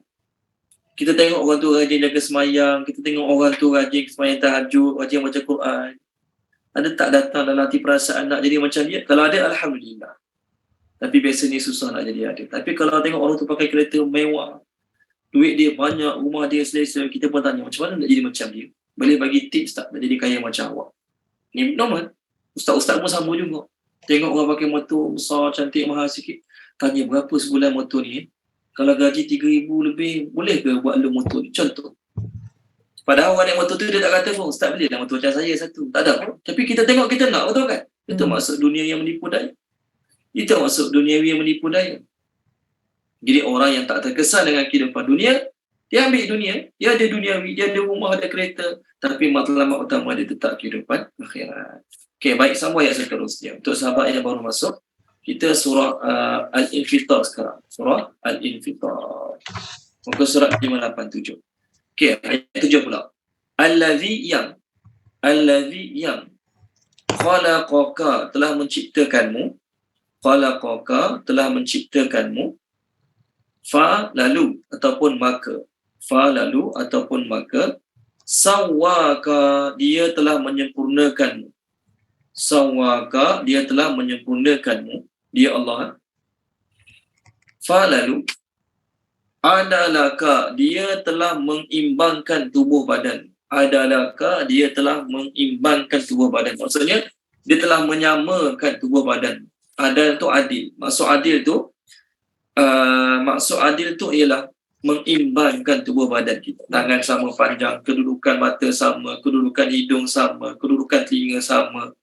kita tengok orang tu rajin jaga semayang, kita tengok orang tu rajin semayang tahajud, rajin baca Quran. Ada tak datang dalam hati perasaan nak jadi macam dia? Kalau ada, alhamdulillah. Tapi biasanya susah nak jadi ada. Tapi kalau tengok orang tu pakai kereta mewah, duit dia banyak, rumah dia selesa, kita pun tanya, macam mana nak jadi macam dia? Boleh bagi tips tak nak jadi kaya macam awak? Ni normal. Ustaz-ustaz pun sama juga. Tengok orang pakai motor besar, cantik, mahal sikit. Tanya berapa sebulan motor ni? Kalau gaji 3,000 lebih, boleh ke buat lu motor ni? Contoh. Padahal orang naik motor tu dia tak kata pun, Ustaz boleh lah motor macam saya satu. Tak ada pun. Tapi kita tengok, kita nak, betul kan? Itu maksud dunia yang menipu daya. Itu maksud duniawi yang menipu daya. Jadi orang yang tak terkesan dengan kehidupan dunia, dia ambil dunia, dia ada duniawi, dia ada rumah, ada kereta. Tapi matlamat utama dia tetap kehidupan akhirat. Okey, baik, sambung ayat seterusnya. Untuk sahabat yang baru masuk, kita surah Al-Infitar sekarang. Surah Al-Infitar. Muka surat 587. Okey, ayat 7 pula. Allazi yang khalaqaka telah menciptakanmu. Khalaqaka telah menciptakanmu. Fa lalu ataupun maka. Fa lalu ataupun maka. Sawwaka dia telah menyempurnakanmu. Sawwaka dia telah menyempurnakanmu. Dia Allah. Fa lalu adalaka dia telah mengimbangkan tubuh badan. Adalaka dia telah mengimbangkan tubuh badan. Maksudnya dia telah menyamakan tubuh badan. Adal tu adil. Maksud adil tu ialah mengimbangkan tubuh badan kita. Tangan sama panjang, kedudukan mata sama, kedudukan hidung sama, kedudukan telinga sama,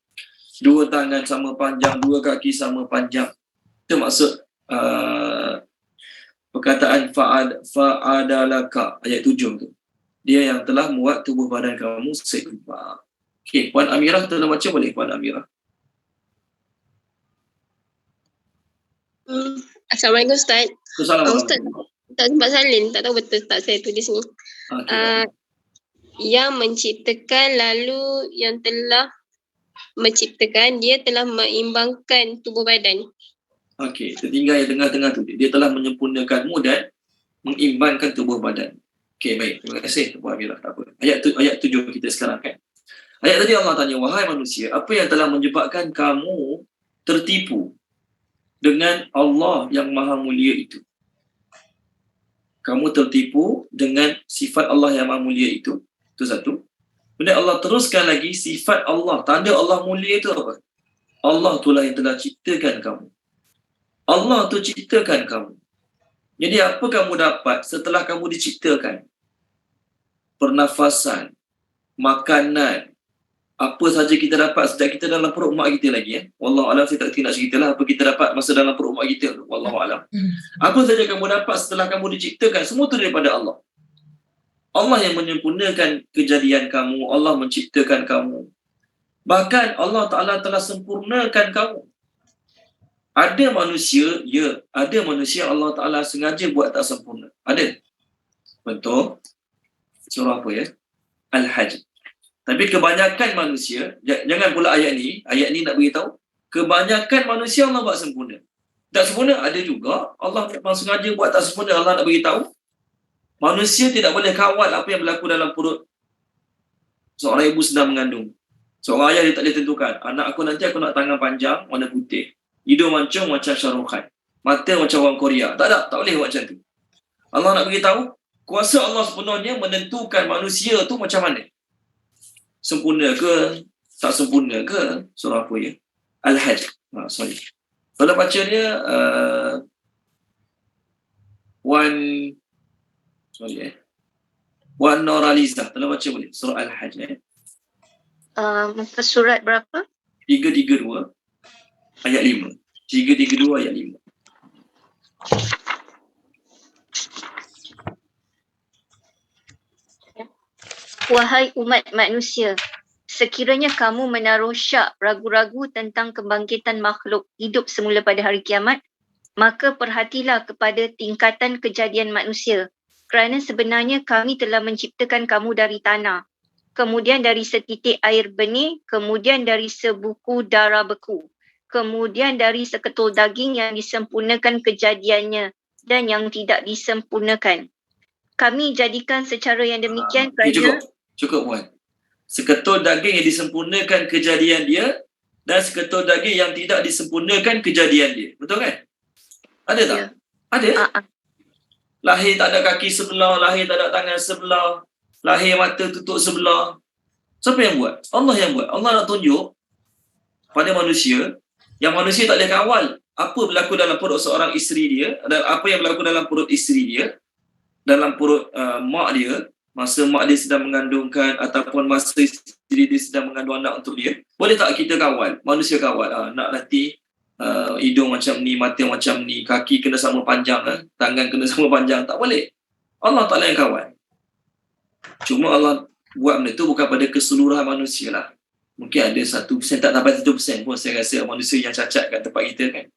dua tangan sama panjang, dua kaki sama panjang. Itu maksud perkataan fa'adalaka ayat 7 tu. Dia yang telah membuat tubuh badan kamu seimbang. Okey, Puan Amirah telah baca, boleh Puan Amirah? Assalamualaikum Ustaz. Assalamualaikum. Ustaz sempat salin, tak tahu betul tak saya tulis ni. Yang menciptakan lalu yang telah menciptakan, dia telah mengimbangkan tubuh badan. Okey, tertinggal yang tengah-tengah tu. Dia telah menyempurnakanmu dan mengimbangkan tubuh badan. Okey, baik. Terima kasih Puan Amirah. Tak apa. Ayat 7 kita sekarang kan. Ayat tadi Allah tanya, wahai manusia, apa yang telah menyebabkan kamu tertipu dengan Allah yang maha mulia itu? Kamu tertipu dengan sifat Allah yang maha mulia itu. Itu satu. Kemudian Allah teruskan lagi sifat Allah. Tanda Allah mulia itu apa? Allah itulah yang telah ciptakan kamu. Allah tu ciptakan kamu. Jadi apa kamu dapat setelah kamu diciptakan? Pernafasan, makanan, apa saja kita dapat sejak kita dalam perut mak kita lagi. Wallahualam, saya tak nak ceritalah apa kita dapat masa dalam perut mak kita. Wallahualam. Apa saja kamu dapat setelah kamu diciptakan, semua itu daripada Allah. Allah yang menyempurnakan kejadian kamu, Allah menciptakan kamu. Bahkan Allah Ta'ala telah sempurnakan kamu. Ada manusia, ada manusia Allah Ta'ala sengaja buat tak sempurna. Ada. Betul. Surah apa ya? Al-Hajj. Tapi kebanyakan manusia, jangan pula ayat ni nak beritahu, Kebanyakan manusia Allah buat sempurna. Tak sempurna ada juga. Allah memang sengaja buat tak sempurna. Allah nak beritahu. Manusia tidak boleh kawal apa yang berlaku dalam perut seorang ibu sedang mengandung. Seorang ayah dia tak boleh tentukan. Anak aku nanti aku nak tangan panjang, warna putih. Hidung mancung macam Shah Rukh Khan. Mata macam orang Korea. Tak boleh buat macam tu. Allah nak beritahu, kuasa Allah sepenuhnya menentukan manusia tu macam mana. Sempurna ke, tak sempurna ke. Surah apa ya? Al-Hajj. Kalau baca dia, Wan Noralizah. Kalau baca boleh. Surah Al-Hajj. Muka surat berapa? 332 ayat 5. 332 ayat 5. Wahai umat manusia, sekiranya kamu menaruh syak ragu-ragu tentang kebangkitan makhluk hidup semula pada hari kiamat, maka perhatilah kepada tingkatan kejadian manusia. Kerana sebenarnya kami telah menciptakan kamu dari tanah, kemudian dari setitik air benih, kemudian dari sebuku darah beku, kemudian dari seketul daging yang disempurnakan kejadiannya dan yang tidak disempurnakan. Kami jadikan secara yang demikian kerana... Cukup Puan. Seketul daging yang disempurnakan kejadian dia dan seketul daging yang tidak disempurnakan kejadian dia. Betul kan? Ada tak? Ya. Ada. Lahir tak ada kaki sebelah, lahir tak ada tangan sebelah, lahir mata tutup sebelah. Siapa yang buat? Allah yang buat. Allah nak tunjuk pada manusia yang manusia tak boleh kawal apa berlaku dalam perut seorang isteri dia dan apa yang berlaku dalam perut isteri dia, dalam perut mak dia, masa mak dia sedang mengandungkan ataupun masa isteri dia sedang mengandung anak untuk dia. Boleh tak kita kawal? Manusia kawal. Nak nanti hidung macam ni, mata macam ni, kaki kena sama panjang, tangan kena sama panjang. Tak boleh. Allah Ta'ala yang kawal. Cuma Allah buat benda tu bukan pada keseluruhan manusia lah. Mungkin ada 1%, tak sampai 1% pun saya rasa manusia yang cacat kat tempat kita kan.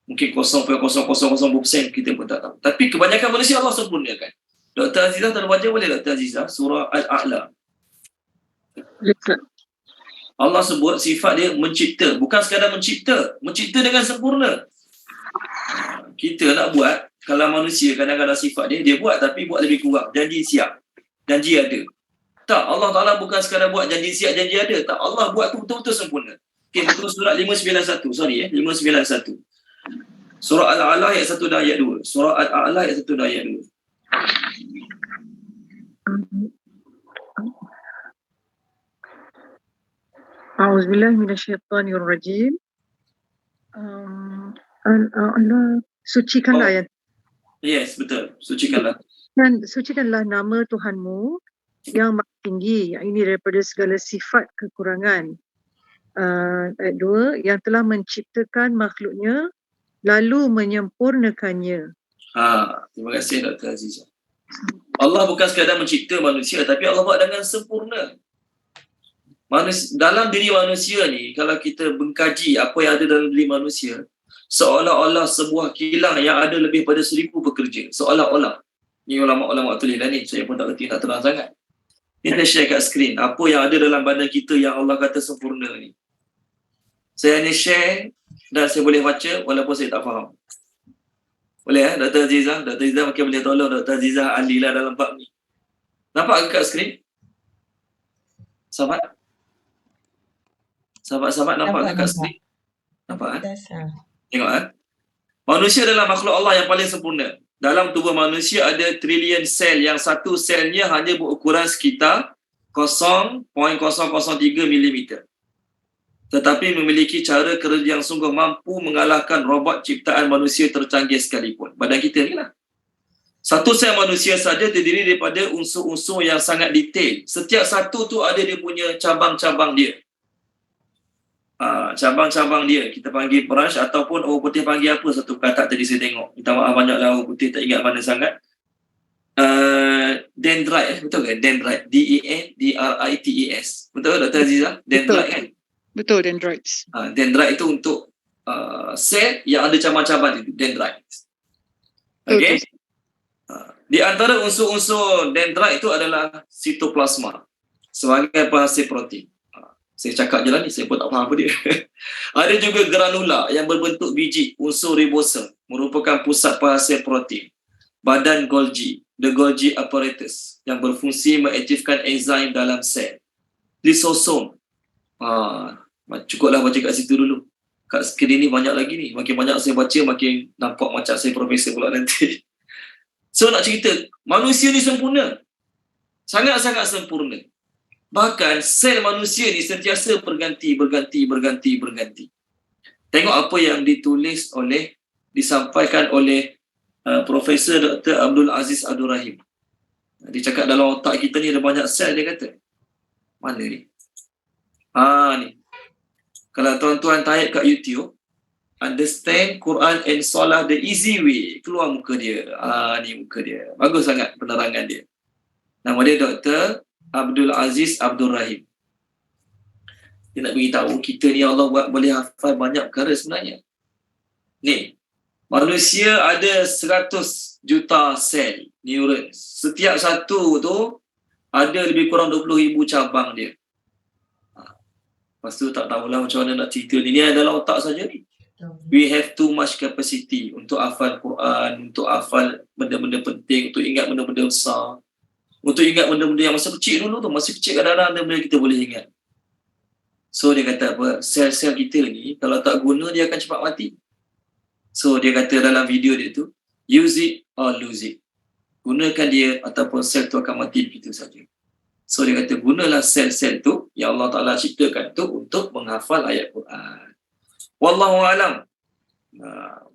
Mungkin 0.0000% kita pun tak tahu. Tapi kebanyakan manusia Allah sempurnakan. Dr. Azizah tak baca boleh Dr. Azizah? Surah Al-A'la. Allah sebut sifat dia mencipta. Bukan sekadar mencipta. Mencipta dengan sempurna. Kita nak buat, kalau manusia kadang-kadang sifat dia buat tapi buat lebih kurang. Janji siap. Janji ada. Tak, Allah Ta'ala bukan sekadar buat janji siap, janji ada. Tak, Allah buat tu betul-betul sempurna. Okay, betul surat 591. 591. Surah Al-A'la ayat 1 dan ayat 2. Surah Al-A'la ayat 1 dan ayat 2. A'udzubillahi minasyaitonirrajim. Allah sucikanlah ya. Yes, betul. Sucikanlah. Dan sucikanlah nama Tuhanmu yang maha tinggi, yang ini daripada segala sifat kekurangan. Ayat 2, yang telah menciptakan makhluknya lalu menyempurnakannya. Terima kasih Dr. Azizah. Allah bukan sekadar mencipta manusia, tapi Allah buat dengan sempurna. Dalam diri manusia ni, kalau kita mengkaji apa yang ada dalam diri manusia, seolah-olah sebuah kilang yang ada lebih pada 1000 pekerja. Seolah-olah. Ni ulama-ulama tulis dah ni, saya pun tak kerti nak terang sangat. Ni saya share kat skrin, apa yang ada dalam badan kita yang Allah kata sempurna ni. Saya hanya share dan saya boleh baca walaupun saya tak faham. Boleh Dr. Azizah? Dr. Azizah mungkin boleh tolong Dr. Azizah ahli lah dalam bab ni. Nampak ke kat skrin? Sahabat? Sahabat-sahabat nampak kat skrin? Nampak Tengok Manusia adalah makhluk Allah yang paling sempurna. Dalam tubuh manusia ada trilion sel yang satu selnya hanya berukuran sekitar 0.003 mm. Tetapi memiliki cara kerja yang sungguh mampu mengalahkan robot ciptaan manusia tercanggih sekalipun. Badan kita ni lah. Satu sel manusia saja terdiri daripada unsur-unsur yang sangat detail. Setiap satu tu ada dia punya cabang-cabang dia. Cabang-cabang dia kita panggil branch ataupun orang putih panggil apa satu kata tadi saya tengok. Minta maaf banyaklah orang putih tak ingat mana sangat. Dendrite betul kan? Dendrite, D-E-N-D-R-I-T-E-S. Betul Dr. Azizah? Dendrite kan? Betul, dendrites. Dendrite itu untuk sel yang ada cabang-cabang itu, dendrite. Okey. Di antara unsur-unsur dendrite itu adalah sitoplasma sebagai penghasil protein. Saya cakap je lah ni, saya pun tak faham apa dia. Ada juga granula yang berbentuk biji unsur ribosom, merupakan pusat penghasil protein. Badan Golgi, the Golgi apparatus, yang berfungsi mengaktifkan enzim dalam sel. Lisosom. Cukuplah baca kat situ dulu. Kat skrin ni banyak lagi ni. Makin banyak saya baca, makin nampak macam saya profesor pula nanti. So nak cerita, manusia ni sempurna. Sangat-sangat sempurna. Bahkan sel manusia ni sentiasa berganti. Tengok apa yang disampaikan oleh Profesor Dr. Abdul Aziz Abdul Rahim. Dia cakap dalam otak kita ni ada banyak sel, dia kata. Mana ni? Ni. Kalau tuan-tuan type kat YouTube, Understand Quran and Salah the Easy Way, keluar muka dia. Ni muka dia. Bagus sangat penerangan dia. Nama dia Dr. Abdul Aziz Abdul Rahim. Dia nak beritahu kita ni Allah buat boleh hafal banyak perkara sebenarnya. Ni, manusia ada 100 juta sel neuron. Setiap satu tu ada lebih kurang 20,000 cabang dia. Lepas tu tak tahulah macam mana nak cerita ni. Ni adalah otak saja ni. We have too much capacity untuk hafal Quran, untuk hafal benda-benda penting, untuk ingat benda-benda besar, untuk ingat benda-benda yang masa kecil dulu tu. Masa kecil kadang-kadang ada benda kita boleh ingat. So dia kata apa, sel-sel kita ni kalau tak guna dia akan cepat mati. So dia kata dalam video dia tu, use it or lose it. Gunakan dia ataupun sel tu akan mati begitu saja. So dia kata gunalah sel-sel tu yang Allah Ta'ala ciptakan tu untuk menghafal ayat Quran. Wallahu alam.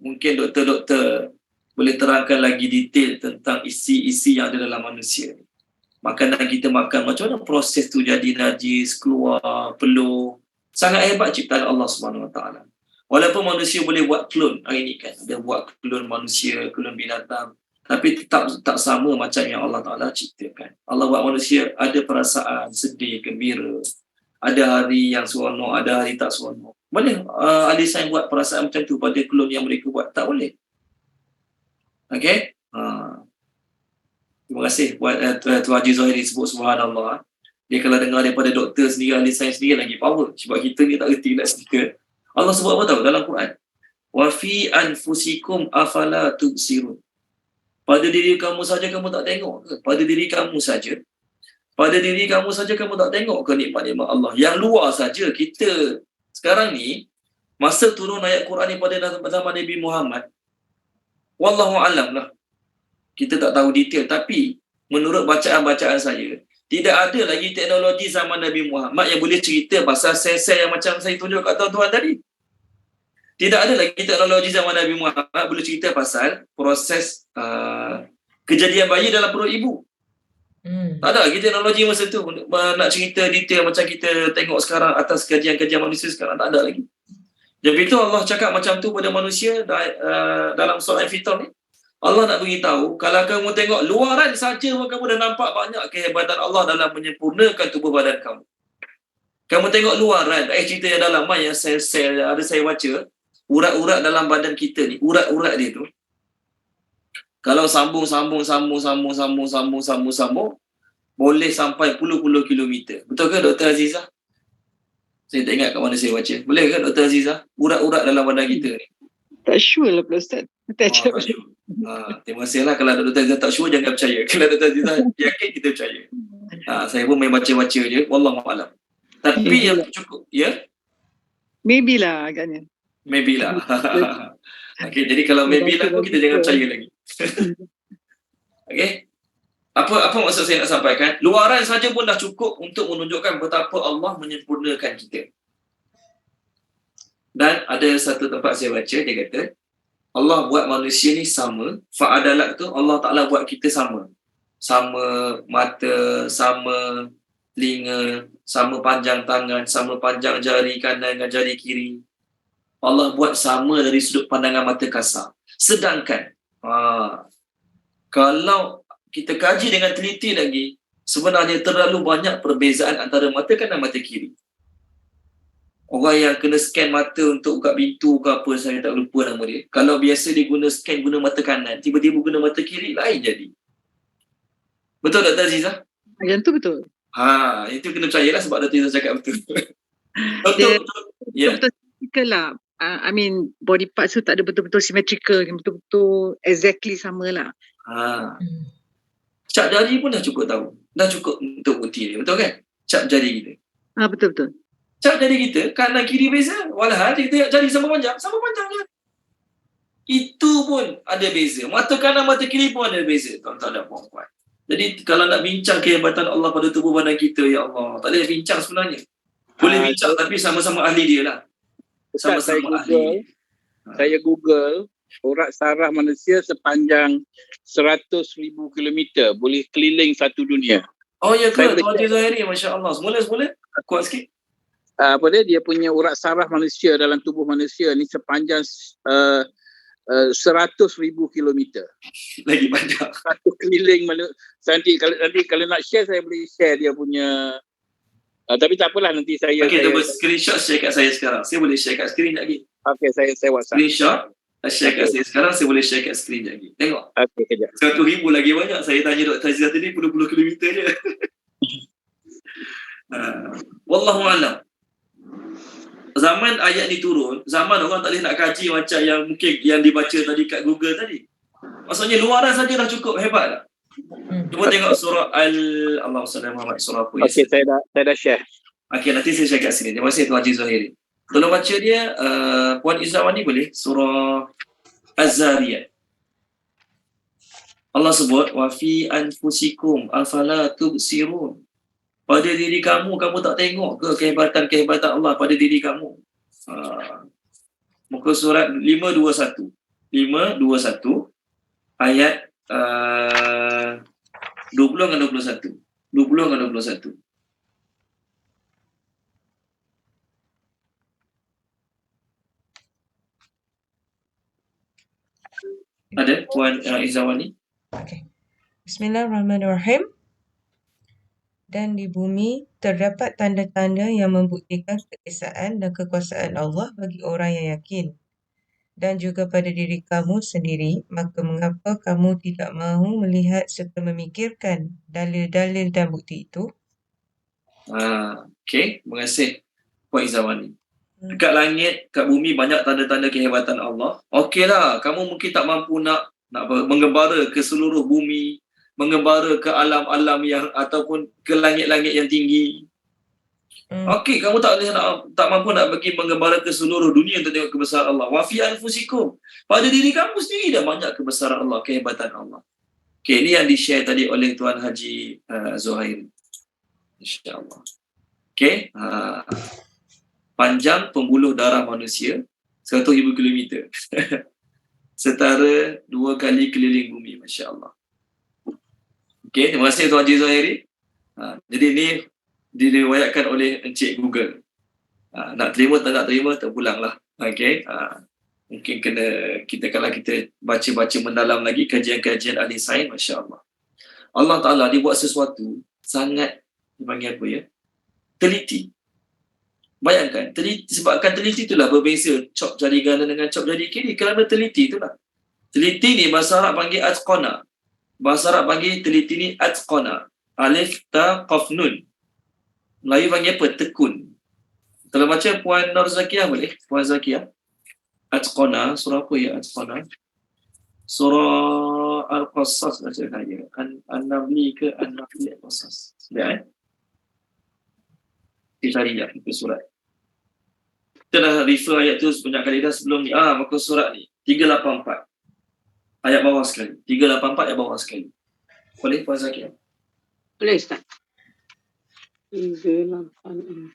Mungkin doktor-doktor boleh terangkan lagi detail tentang isi-isi yang ada dalam manusia ni. Makanan kita makan, macam mana proses tu jadi najis, keluar, peluh. Sangat hebat ciptaan Allah Subhanahu Wa Taala. Walaupun manusia boleh buat klon hari ni kan, dia buat klon manusia, klon binatang, tapi tetap tak sama macam yang Allah Ta'ala ciptakan. Allah buat manusia ada perasaan sedih, gembira, ada hari yang seronok, ada hari tak seronok. Boleh ahli sains buat perasaan macam tu pada klon yang mereka buat? Tak boleh. Okay? Terima kasih buat Tuan Haji Zahiri sebut subhanallah. Dia kalau dengar daripada doktor sendiri, ahli sains sendiri lagi power. Sebab kita ni tak reti nak speaker. Allah sebut apa tahu dalam Quran? Wa fi anfusikum afala tubsirun. Pada diri kamu saja kamu tak tengok ke? Pada diri kamu saja. Pada diri kamu saja kamu tak tengok ke nikmat-nikmat Allah? Yang luar saja kita sekarang ni, masa turun ayat Quran ni pada zaman Nabi Muhammad, wallahu alam lah. Kita tak tahu detail, tapi menurut bacaan-bacaan saya, tidak ada lagi teknologi zaman Nabi Muhammad yang boleh cerita pasal sel-sel yang macam saya tunjuk kat tuan-tuan tadi. Tidak ada lagi teknologi zaman Nabi Muhammad boleh cerita pasal proses kejadian bayi dalam perut ibu. Tak ada lagi teknologi masa tu nak cerita detail macam kita tengok sekarang atas kajian-kajian manusia sekarang, tak ada lagi. Jadi itu Allah cakap macam tu pada manusia dalam surah Al-Fitar ni. Allah nak beritahu, kalau kamu tengok luaran saja kamu dah nampak banyak kehebatan Allah dalam menyempurnakan tubuh badan kamu. Kamu tengok luaran, cerita yang dalam yang sel-sel ada saya baca, urat-urat dalam badan kita ni, urat-urat dia tu kalau sambung boleh sampai puluh-puluh kilometer. Betul ke Dr. Azizah? Saya tak ingat kat mana saya baca. Boleh ke Dr. Azizah? Urat-urat dalam badan kita ni. Tak sure lah Pak Ustaz. Terima kasih lah. Kalau Dr. Azizah tak sure, jangan percaya. Kalau Dr. Azizah yakin, kita percaya. Saya pun main baca-baca je. Wallahualam. Tapi yang cukup, ya? Maybe lah agaknya. Maybe lah. Okay, jadi kalau maybe lah pun kita jangan percaya lagi. Okay. Apa maksud saya nak sampaikan? Luaran saja pun dah cukup untuk menunjukkan betapa Allah menyempurnakan kita. Dan ada satu tempat saya baca, dia kata Allah buat manusia ni sama. Fa'adalat tu Allah Ta'ala buat kita sama. Sama mata, sama telinga, sama panjang tangan, sama panjang jari kanan dengan jari kiri. Allah buat sama dari sudut pandangan mata kasar. Sedangkan kalau kita kaji dengan teliti lagi, sebenarnya terlalu banyak perbezaan antara mata kanan dan mata kiri. Orang yang kena scan mata untuk buka pintu ke apa, saya tak lupa nama dia. Kalau biasa dia guna scan guna mata kanan, tiba-tiba guna mata kiri, lain jadi. Betul Dr. Azizah? Yang tu betul. Itu kena percayalah sebab Dr. Azizah cakap betul. Contoh, ya. betul-betul symmetrical lah. I mean body parts tu tak ada betul-betul symmetrical, yang betul-betul exactly sama lah. Cap jari pun dah cukup tahu. Dah cukup untuk bukti ni. Betul kan? Cap jari kita. Betul-betul. Cap jari kita, kanan kiri beza. Walhal kita jari sama panjang je. Itu pun ada beza. Mata kanan, mata kiri pun ada beza. Tuan-tuan dan puan-puan. Jadi kalau nak bincang kehebatan Allah pada tubuh badan kita, ya Allah, tak boleh bincang sebenarnya. Boleh bincang tapi sama-sama ahli dia lah. Sama-sama ahli. Saya Google urat saraf manusia sepanjang 100,000 kilometer, boleh keliling satu dunia. Oh ya ke? Tuan Haji Zahiri, Masya Allah. Semula kuat sikit. Dia punya urat saraf manusia dalam tubuh manusia ni sepanjang 100,000 kilometer. Lagi panjang. Satu keliling nanti kalau nak share saya boleh share dia punya. Tapi tak apalah, nanti saya screenshot share kat saya sekarang. Saya boleh share kat screen lagi. Okey, saya WhatsApp. Screenshot share kat saya sekarang, saya boleh share kat screen lagi. Tengok. Okey, kejap. 100,000 lagi banyak. Saya tanya Dr. Aziz tadi puluh kilometer je. Wallahu a'lam. Zaman ayat ni turun, zaman orang tak boleh nak kaji macam yang mungkin yang dibaca tadi kat Google tadi. Maksudnya luaran saja dah cukup hebat tak? Cuba tengok surah Allahumma salli ala Muhammad, surah apa? Okey, saya dah share. Okey, nanti saya share kat sini. Terima kasih Tuan Haji Zahiri. Tolong baca dia, Puan Izzawani boleh? Surah Az-Zariyat. Allah sebut, wa fi anfusikum afala tubsirun. Pada diri kamu tak tengok ke kehebatan Allah pada diri kamu? Muka surat 521. 521 ayat 20 dan 21. 20 dan 21. Ada Puan Izzawani? Okay. Bismillahirrahmanirrahim. Dan di bumi terdapat tanda-tanda yang membuktikan keesaan dan kekuasaan Allah bagi orang yang yakin. Dan juga pada diri kamu sendiri, maka mengapa kamu tidak mahu melihat serta memikirkan dalil-dalil dan bukti itu? Okey, terima kasih Puan Izzawani. Dekat langit, kat bumi banyak tanda-tanda kehebatan Allah. Okeylah, kamu mungkin tak mampu nak mengembara ke seluruh bumi, mengembara ke alam-alam yang ataupun ke langit-langit yang tinggi. Okey, kamu tak mampu nak pergi mengembara ke seluruh dunia untuk tengok kebesaran Allah. Wa fi anfusikum. Pada diri kamu sendiri dah banyak kebesaran Allah, kehebatan Allah. Okey, ini yang di-share tadi oleh Tuan Haji Zuhairi. Insya-Allah. Okey, panjang pembuluh darah manusia 100,000 kilometer. Setara 2 kali keliling bumi, masya-Allah. Okey, terima kasih Tuan Haji Zahiri. Jadi ini diriwayatkan oleh Encik Google. Nak terima tak nak terima, terpulanglah. Okey. Mungkin kalau kita baca-baca mendalam lagi kajian-kajian ahli sains, masya-Allah. Allah Ta'ala dia buat sesuatu sangat dipanggil apa ya? Teliti. Bayangkan, sebabkan teliti itulah berbeza cop jari kanan dengan cop jari kiri, kerana teliti itulah. Teliti ni bahasa Arab panggil atqana. Bahasa Arab panggil teliti ni atqana. Alif, ta, qaf, nun. Melayu panggil apa? Tekun. Kalau baca Puan Nur Zakiyah boleh? Puan Zakiyah. Atqana, surah apa ya Atqana? Surah Al-Qasas baca saya. An-Namli ke An-Namli Al-Qasas. Sudah Kita cari je itu surat. Kita dah refer ayat tu banyak kali dah sebelum ni. Muka surat ni 384. Ayat bawah sekali. 384 ayat bawah sekali. Boleh Puan Zakiyah? Boleh Ustaz. 384.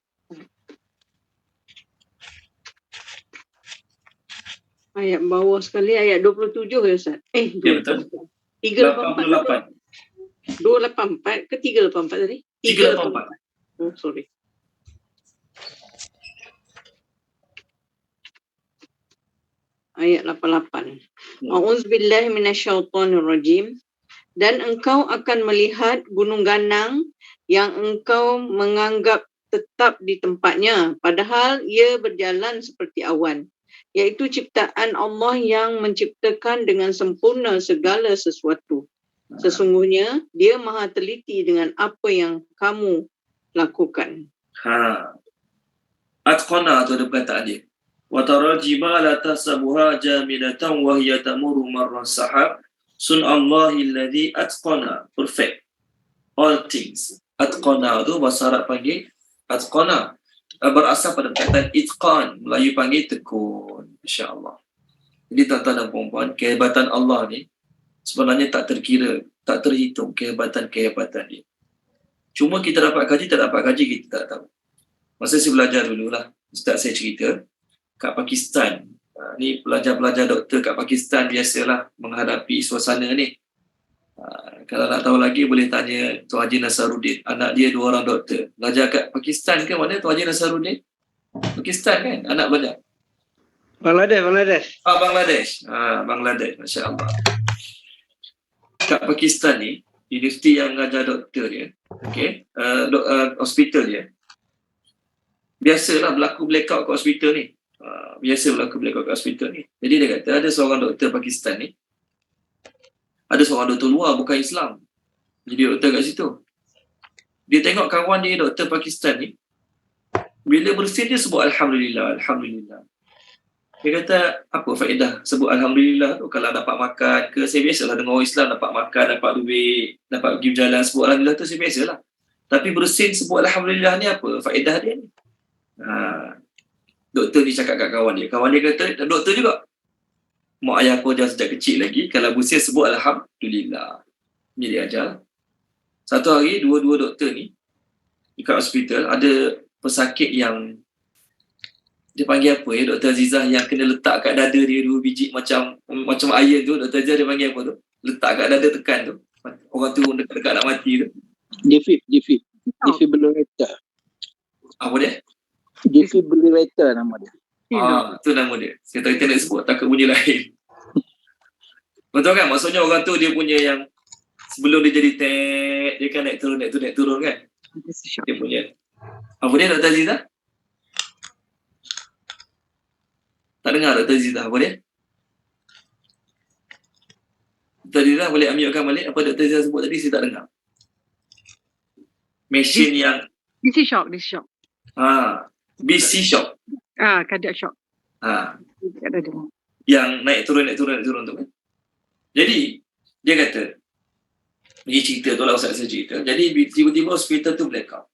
Ayat bawah sekali, ayat 27 ya Ustaz? Ya betul. 384. 284 ke 384 tadi? 384. Oh, sorry. Ayat 88. A'udzubillahi minasyaitonirrajim. Dan engkau akan melihat gunung ganang yang engkau menganggap tetap di tempatnya, padahal ia berjalan seperti awan. Iaitu ciptaan Allah yang menciptakan dengan sempurna segala sesuatu. Sesungguhnya dia maha teliti dengan apa yang kamu lakukan. Atqana tu ada perkataan dia. Wa taral jibala tahsabuha jamidatan wa hiya tamurru marra sahab. Sunallahi alladhi atqana, perfect all things. Atqana tu bahasa Arab panggil atqana, berasal pada perkataan itqan, Melayu panggil tekun. Insya-Allah. Jadi tuan-tuan dan puan-puan, kehebatan Allah ni sebenarnya tak terkira, tak terhitung kehebatan dia. Cuma kita dapat kaji, tak dapat kaji kita tak tahu. Masa saya belajar dululah, ustaz saya cerita kat Pakistan. Ni pelajar-pelajar doktor kat Pakistan biasalah menghadapi suasana ni. Kalau nak tahu lagi boleh tanya Tuan Haji Nasaruddin. Anak dia 2 orang doktor. Belajar kat Pakistan ke mana Tuan Haji Nasaruddin? Pakistan kan anak belajar? Bangladesh. Bangladesh. Masya Allah. Kat Pakistan ni, universiti yang mengajar doktor dia, okay, hospital dia, biasalah berlaku blackout kat hospital ni. Jadi dia kata ada seorang doktor Pakistan ni, ada seorang doktor luar bukan Islam, jadi doktor kat situ. Dia tengok kawan dia doktor Pakistan ni, bila bersin dia sebut Alhamdulillah. Dia kata, apa faedah sebut Alhamdulillah tu? Kalau dapat makan ke, saya biasalah dengan orang Islam dapat makan, dapat duit, dapat pergi berjalan, sebut Alhamdulillah tu saya biasalah. Tapi bersin sebut Alhamdulillah ni apa faedah dia ni? Doktor ni cakap kat kawan dia kata, doktor juga, mak ayah aku ajar sejak kecil lagi, kalau bersin sebut Alhamdulillah. Ni dia ajar. Satu hari, dua doktor ni dekat hospital, ada pesakit yang dia panggil apa ya, Dr. Azizah, yang kena letak kat dada dia 2 biji macam iron tu. Dr. Azizah dia panggil apa tu? Letak kat dada tekan tu. Orang tu dekat nak mati tu. Defibrillator. Apa dia? Defibrillator nama dia. Tu nama dia. Saya tak nak sebut, takut bunyi lain. Betul kan? Maksudnya orang tu dia punya yang sebelum dia jadi dia kan naik turun kan? Dia punya. Apa dia Dr. Azizah? Tak dengar Dr. Azizah apa dia? Dr. Azizah boleh ambilkan balik apa Dr. Azizah sebut tadi, saya tak dengar. Mesin yang DC shock. BC shock. Cardiac shock. Yang naik turun tu kan. Jadi dia kata, dia cerita tu lah Ustaz saya cerita. Jadi tiba-tiba hospital tu blackout.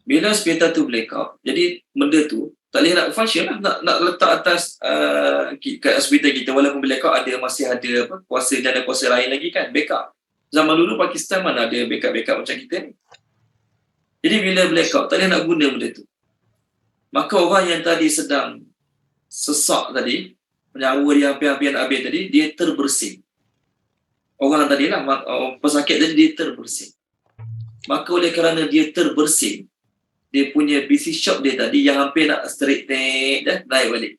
Bila hospital tu blackout, jadi benda tu tak boleh nak function lah, nak letak atas kat hospital kita, walaupun blackout masih ada kuasa lain lagi kan, backup. Zaman dulu Pakistan mana ada backup macam kita ni. Jadi bila blackout tak boleh nak guna benda tu, maka orang yang tadi sedang sesak tadi, nyawa dia hampir-hampir nak habis tadi, dia terbersin. Orang tadi lah, pesakit tadi dia terbersin. Maka oleh kerana dia terbersin, dia punya BC shock dia tadi yang hampir nak straight dah naik balik.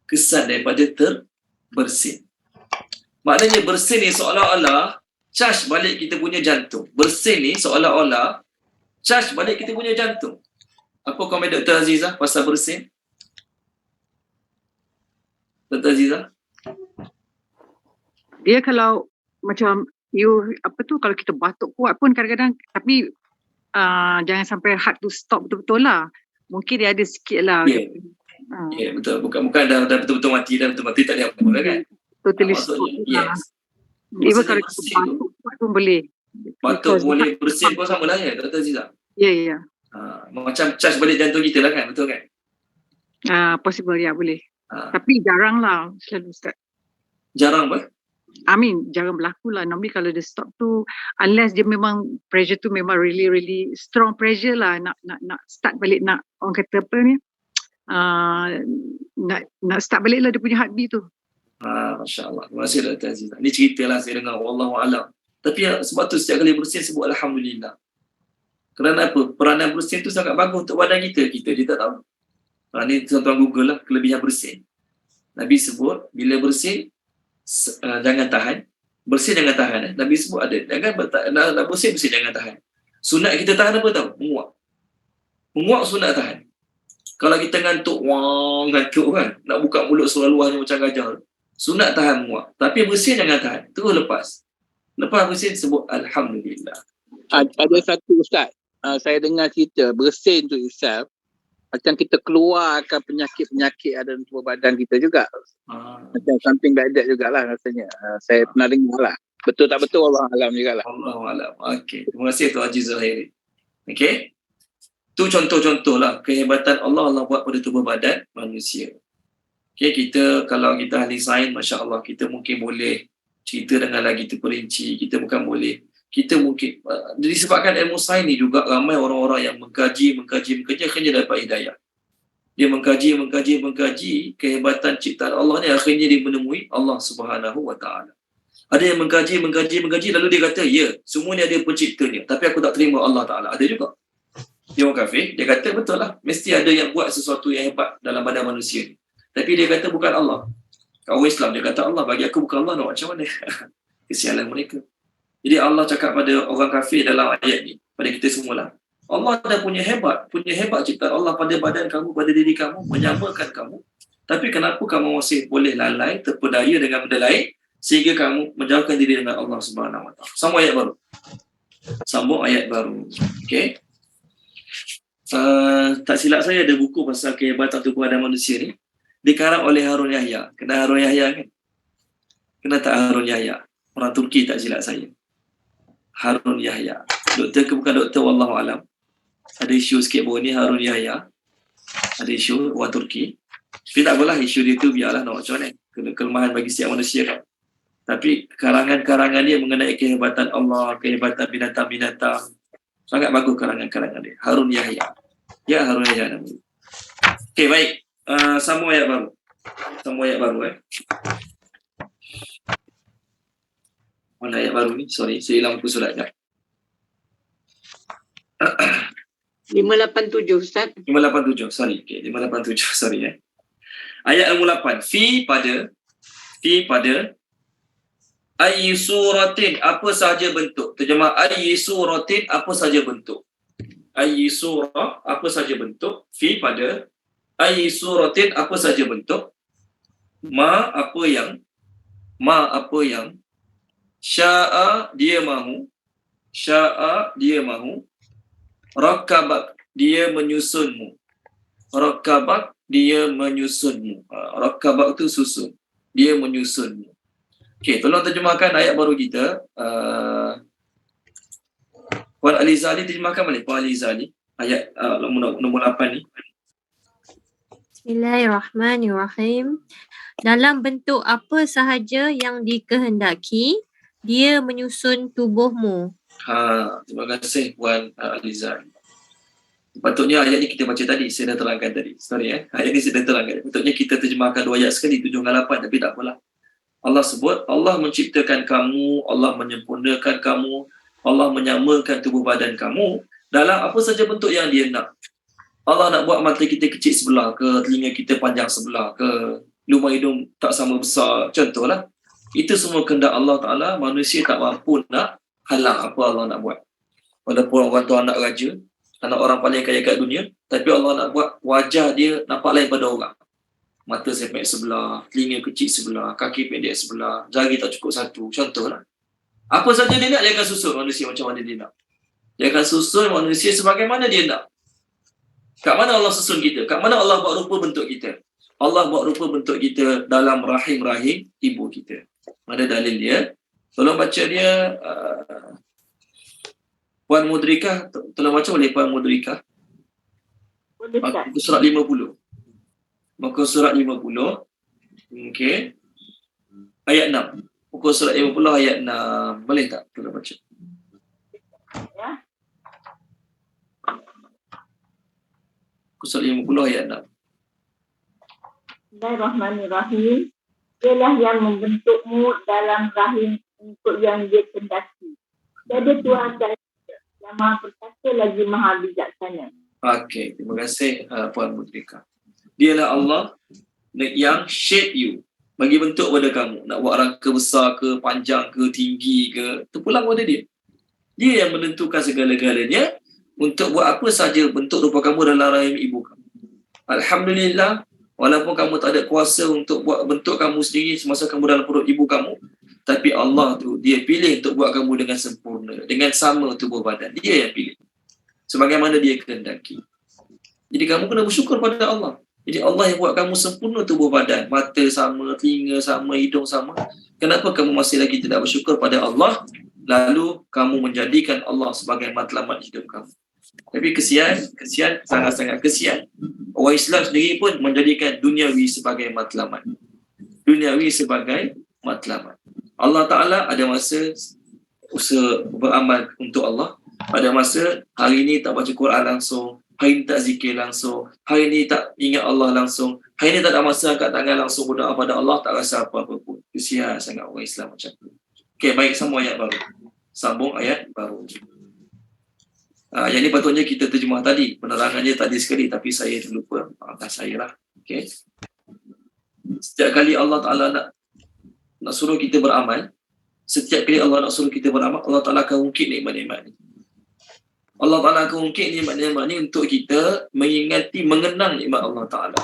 Kesan daripada terbersin. Maknanya bersin ni seolah-olah charge balik kita punya jantung. Bersin ni seolah-olah charge balik kita punya jantung. Apa komen Dr. Azizah pasal bersin? Dr. Azizah? Dia kalau macam kalau kita batuk kuat pun kadang-kadang, tapi jangan sampai hard to stop betul-betul lah. Mungkin dia ada sikit lah. Ya, betul. Bukan dah betul-betul mati tak ada apa-apa kan? Totally stop. Yes. Even kalau kita batuk kuat pun boleh. Batuk boleh, bersin pun sama lah ya, Dr. Azizah? Ya. Macam charge balik jantung kita lah kan, betul kan? Possible, ya boleh. Tapi jarang lah selalu Ustaz. Jarang apa? Jarang berlaku lah. Normally kalau dia stop tu, unless dia memang pressure tu memang really really strong pressure lah, nak start balik, nak orang kata apa ni, nak start balik lah dia punya heartbeat tu. Masya Allah. Terima kasih Dr. Azizah. Ni cerita lah saya dengar, wallahualam. Tapi sebab tu setiap kali bersin sebut Alhamdulillah. Kerana apa? Peranan bersin tu sangat bagus untuk badan kita. Kita dia tak tahu. Ni tuan-tuan Google lah kelebihan bersin. Nabi sebut bila bersin jangan tahan. Bersin jangan tahan. Nabi sebut ada. Nak bersin jangan tahan. Sunat kita tahan apa tahu? Menguap sunat tahan. Kalau kita ngantuk kan, nak buka mulut seluar-luar macam gajah, sunat tahan menguap. Tapi bersin jangan tahan. Terus lepas bersin sebut Alhamdulillah. Ada satu Ustaz. saya dengar cerita bersin tu itself, macam kita keluarkan penyakit-penyakit ada dalam tubuh badan kita juga. Macam something like that jugalah rasanya. Saya pernah dengar lah. Betul tak betul Allah alam jugalah. Allah alam. Okey. Terima kasih Tuan Haji Zuhairi. Okey. Tu contoh-contoh lah kehebatan Allah buat pada tubuh badan manusia. Okey, kita kalau kita ahli sains, masya-Allah, kita mungkin boleh cerita dengan lagi terperinci. Kita bukan boleh. Kita mungkin disebabkan ilmu sains ni juga ramai orang-orang yang mengkaji akhirnya dapat hidayah. Dia mengkaji kehebatan ciptaan Allah ni, akhirnya dia menemui Allah Subhanahu Wa Taala. Ada yang mengkaji lalu dia kata, ya, semua ni ada penciptanya, tapi aku tak terima Allah Taala. Ada juga. Dia orang kafir, dia kata betul lah, mesti ada yang buat sesuatu yang hebat dalam badan manusia ni. Tapi dia kata bukan Allah. Orang Islam dia kata Allah, bagi aku bukan Allah, nak macam mana? Kesialan mereka. Jadi Allah cakap pada orang kafir dalam ayat ni, pada kita semualah, Allah dah punya hebat ciptaan Allah pada badan kamu, pada diri kamu, menyamakan kamu. Tapi kenapa kamu masih boleh lalai, terpedaya dengan benda lain, sehingga kamu menjauhkan diri dengan Allah Subhanahu Wa Taala. Sambung ayat baru. Okey. Tak silap saya ada buku pasal kehebatan tubuh badan manusia ni, dikarang oleh Harun Yahya. Kenal Harun Yahya kan? Kenal tak Harun Yahya? Orang Turki tak silap saya. Harun Yahya. Doktor ke bukan doktor, wallahu alam. Ada isu sikit baru ni Harun Yahya. Ada isu orang Turki. Tapi tak apalah, isu dia tu biarlah, nak macam mana. Kelemahan bagi setiap manusia kan. Tapi karangan-karangan dia mengenai kehebatan Allah, kehebatan binatang-binatang. Sangat bagus karangan-karangan dia. Harun Yahya. Ya, Harun Yahya namanya. Okey, baik. Sambung ayat baru. Mana ayat baru ni? Sorry, saya hilang buku surat dah. 587 Ustaz. 587, sorry. Okay, 587, sorry. Ayat nombor 8. Fi pada ayyi suratin, apa sahaja bentuk. Terjemah ayyi suratin, apa sahaja bentuk. Ayyi surah, apa sahaja bentuk. Fi pada ayyi suratin, apa sahaja bentuk. Ma apa yang sya'a dia mahu, rakabak dia menyusunmu, rakabak tu susun, dia menyusunmu. Okey, tolong terjemahkan ayat baru kita. Puan Alizali terjemahkan balik, Puan Alizali, ayat nombor 8 ni. Bismillahirrahmanirrahim. Dalam bentuk apa sahaja yang dikehendaki, dia menyusun tubuhmu. Terima kasih Puan Alizali. Patutnya ayat ni kita baca tadi, saya dah terangkan tadi. Sorry ayat ni saya dah terangkan. Patutnya kita terjemahkan 2 ayat sekali, 7 dengan 8, tapi tak apalah. Allah sebut, Allah menciptakan kamu, Allah menyempurnakan kamu, Allah menyamakan tubuh badan kamu dalam apa saja bentuk yang dia nak. Allah nak buat mata kita kecil sebelah ke, telinga kita panjang sebelah ke, lubang hidung tak sama besar, contohlah. Itu semua kehendak Allah Ta'ala, manusia tak mampu nak halang apa Allah nak buat. Walaupun orang tu anak raja, anak orang paling kaya kat dunia, tapi Allah nak buat wajah dia nampak lain pada orang. Mata sepek sebelah, telinga kecil sebelah, kaki pendek sebelah, jari tak cukup satu, contohlah. Apa saja dia nak, dia akan susun manusia macam mana dia nak. Dia akan susun manusia sebagaimana dia nak. Kat mana Allah susun kita? Kat mana Allah buat rupa bentuk kita? Allah buat rupa bentuk kita dalam rahim-rahim ibu kita. Ada dalil dia. Tolong baca dia. Puan Mudrikah, tolong baca oleh Puan Mudrikah. Muka surat 50. Muka surat 50. Okey. Ayat 6. Muka surat 50 ayat 6. Boleh tak? Tolong baca. Ya. Muka surat 50 ayat 6. Bismillahirrahmanirrahim. Dialah yang membentukmu dalam rahim untuk yang dia kehendaki. Tiada Tuhan yang maha perkasa lagi maha bijaksana. Okey, terima kasih Puan Mudrika. Dialah Allah yang shape you, bagi bentuk pada kamu. Nak buat rangka besar ke, panjang ke, tinggi ke, terpulang pada dia. Dia yang menentukan segala-galanya untuk buat apa saja bentuk rupa kamu dalam rahim ibu kamu. Alhamdulillah, walaupun kamu tak ada kuasa untuk buat bentuk kamu sendiri semasa kamu dalam perut ibu kamu, tapi Allah tu, dia pilih untuk buat kamu dengan sempurna, dengan sama tubuh badan. Dia yang pilih. sebagaimana dia kehendaki. Jadi kamu kena bersyukur pada Allah. Jadi Allah yang buat kamu sempurna tubuh badan, mata sama, telinga sama, hidung sama. Kenapa kamu masih lagi tidak bersyukur pada Allah, lalu kamu menjadikan Allah sebagai matlamat hidup kamu? Tapi kesian, sangat-sangat kesian. Orang Islam sendiri pun menjadikan duniawi sebagai matlamat. Duniawi sebagai matlamat. Allah Ta'ala ada masa usaha beramal untuk Allah. Ada masa hari ini tak baca Quran langsung, hari ini tak zikir langsung, hari ini tak ingat Allah langsung, hari ini tak ada masa angkat tangan langsung berdoa pada Allah, tak rasa apa-apa pun. Kesian sangat orang Islam macam tu. Okey, baik, sambung ayat baru. Sambung ayat baru. Yang ni patutnya kita terjemah tadi. Penerangannya tadi sekali tapi saya terlupa. Maafkan saya lah. Okey. Setiap kali Allah Ta'ala nak suruh kita beramal, setiap kali Allah nak suruh kita beramal, Allah Ta'ala akan ungkit nikmat-nikmat ni. Allah Ta'ala akan ungkit nikmat-nikmat ni untuk kita mengenang nikmat Allah Ta'ala.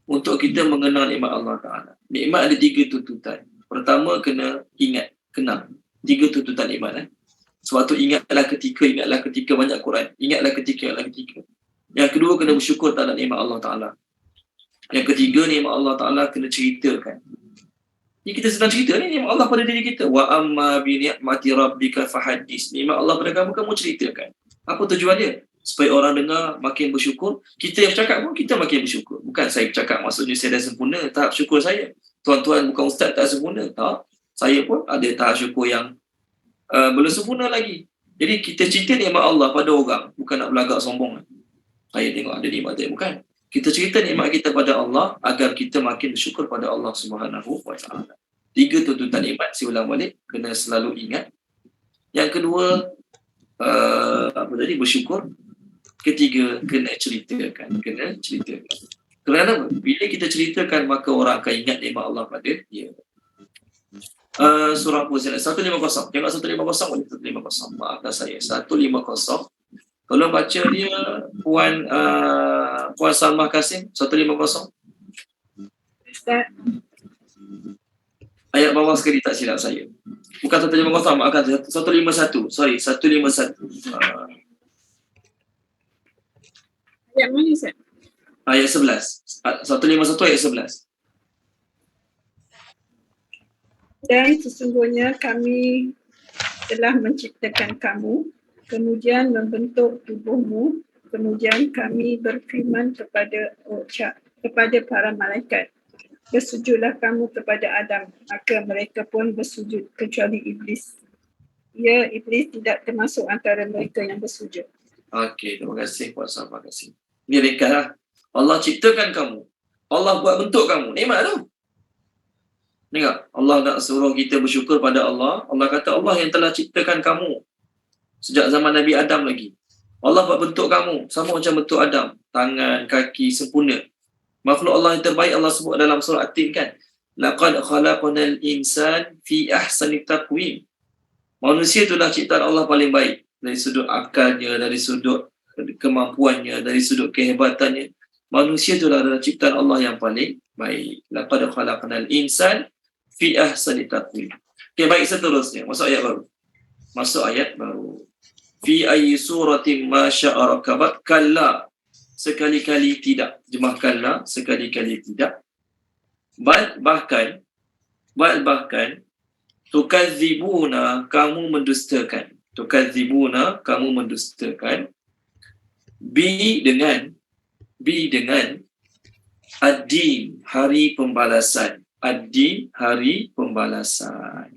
Untuk kita mengenang nikmat Allah Ta'ala. Nikmat ada 3 tuntutan. Pertama, kena ingat, kenang. 3 tuntutan nikmat. Sebab tu ingatlah ketika banyak Quran. Ingatlah ketika. Yang kedua, kena bersyukur terhadap nikmat Allah Ta'ala. Yang ketiga, nikmat Allah Ta'ala kena ceritakan. Ni kita sedang cerita ni nikmat Allah pada diri kita. Wa amma bi ni'mati rabbika fahaddis. Nikmat Allah pada kamu ceritakan. Apa tujuan dia? Supaya orang dengar makin bersyukur. Kita yang bercakap pun kita makin bersyukur. Bukan saya bercakap maksudnya saya dah sempurna tahap syukur saya. Tuan-tuan bukan ustaz tak sempurna. Tak. Saya pun ada tahap syukur yang belum sempurna lagi. Jadi kita cerita nikmat Allah pada orang. Bukan nak belagak sombong. Saya tengok ada nikmat dia. Bukan. Kita cerita nikmat kita pada Allah agar kita makin bersyukur pada Allah Subhanahu wa Ta'ala. 3 tuntutan nikmat, saya ulang balik, kena selalu ingat. Yang kedua, bersyukur. Ketiga, kena ceritakan. Kerana bila kita ceritakan, maka orang akan ingat nikmat Allah pada dia. Surah apa? 150. Tengok 150 boleh? 150. Maafkan saya. 150. Tolong baca dia Puan Salmah Kasim. 150. Ustaz. Ayat bawah sekali tak silap saya. Bukan 150, maafkan, 151. Sorry, 151. Ayat mana Ustaz? Ayat 11. 151 ayat 11. Dan sesungguhnya kami telah menciptakan kamu, kemudian membentuk tubuhmu, kemudian kami berfirman kepada para malaikat, bersujudlah kamu kepada Adam, maka mereka pun bersujud kecuali Iblis. Ya, Iblis tidak termasuk antara mereka yang bersujud. Okey, terima kasih Puan Salmah Kasim. Ini ringkaslah. Allah ciptakan kamu. Allah buat bentuk kamu. Nikmat tu. Tengok, Allah nak suruh kita bersyukur pada Allah. Allah kata Allah yang telah ciptakan kamu sejak zaman Nabi Adam lagi. Allah buat bentuk kamu sama macam bentuk Adam, tangan, kaki sempurna. Makhluk Allah yang terbaik Allah sebut dalam surah At-Tin kan. Laqad khalaqnal insan fi ahsani taqwim. Manusia itulah ciptaan Allah paling baik dari sudut akalnya, dari sudut kemampuannya, dari sudut kehebatannya. Manusia itulah adalah ciptaan Allah yang paling baik. Laqad khalaqnal insan fi ahsani taqwim. Okey, baik, seterusnya masuk ayat baru. Fi ayyi suratin ma sya'a rakabat. Kalla, sekali-kali tidak. Jemahkanlah, sekali-kali tidak. Bahkan tukadzibuna, kamu mendustakan. Tukadzibuna, kamu mendustakan. Bi dengan ad-din, hari pembalasan. Ad-din, hari pembalasan.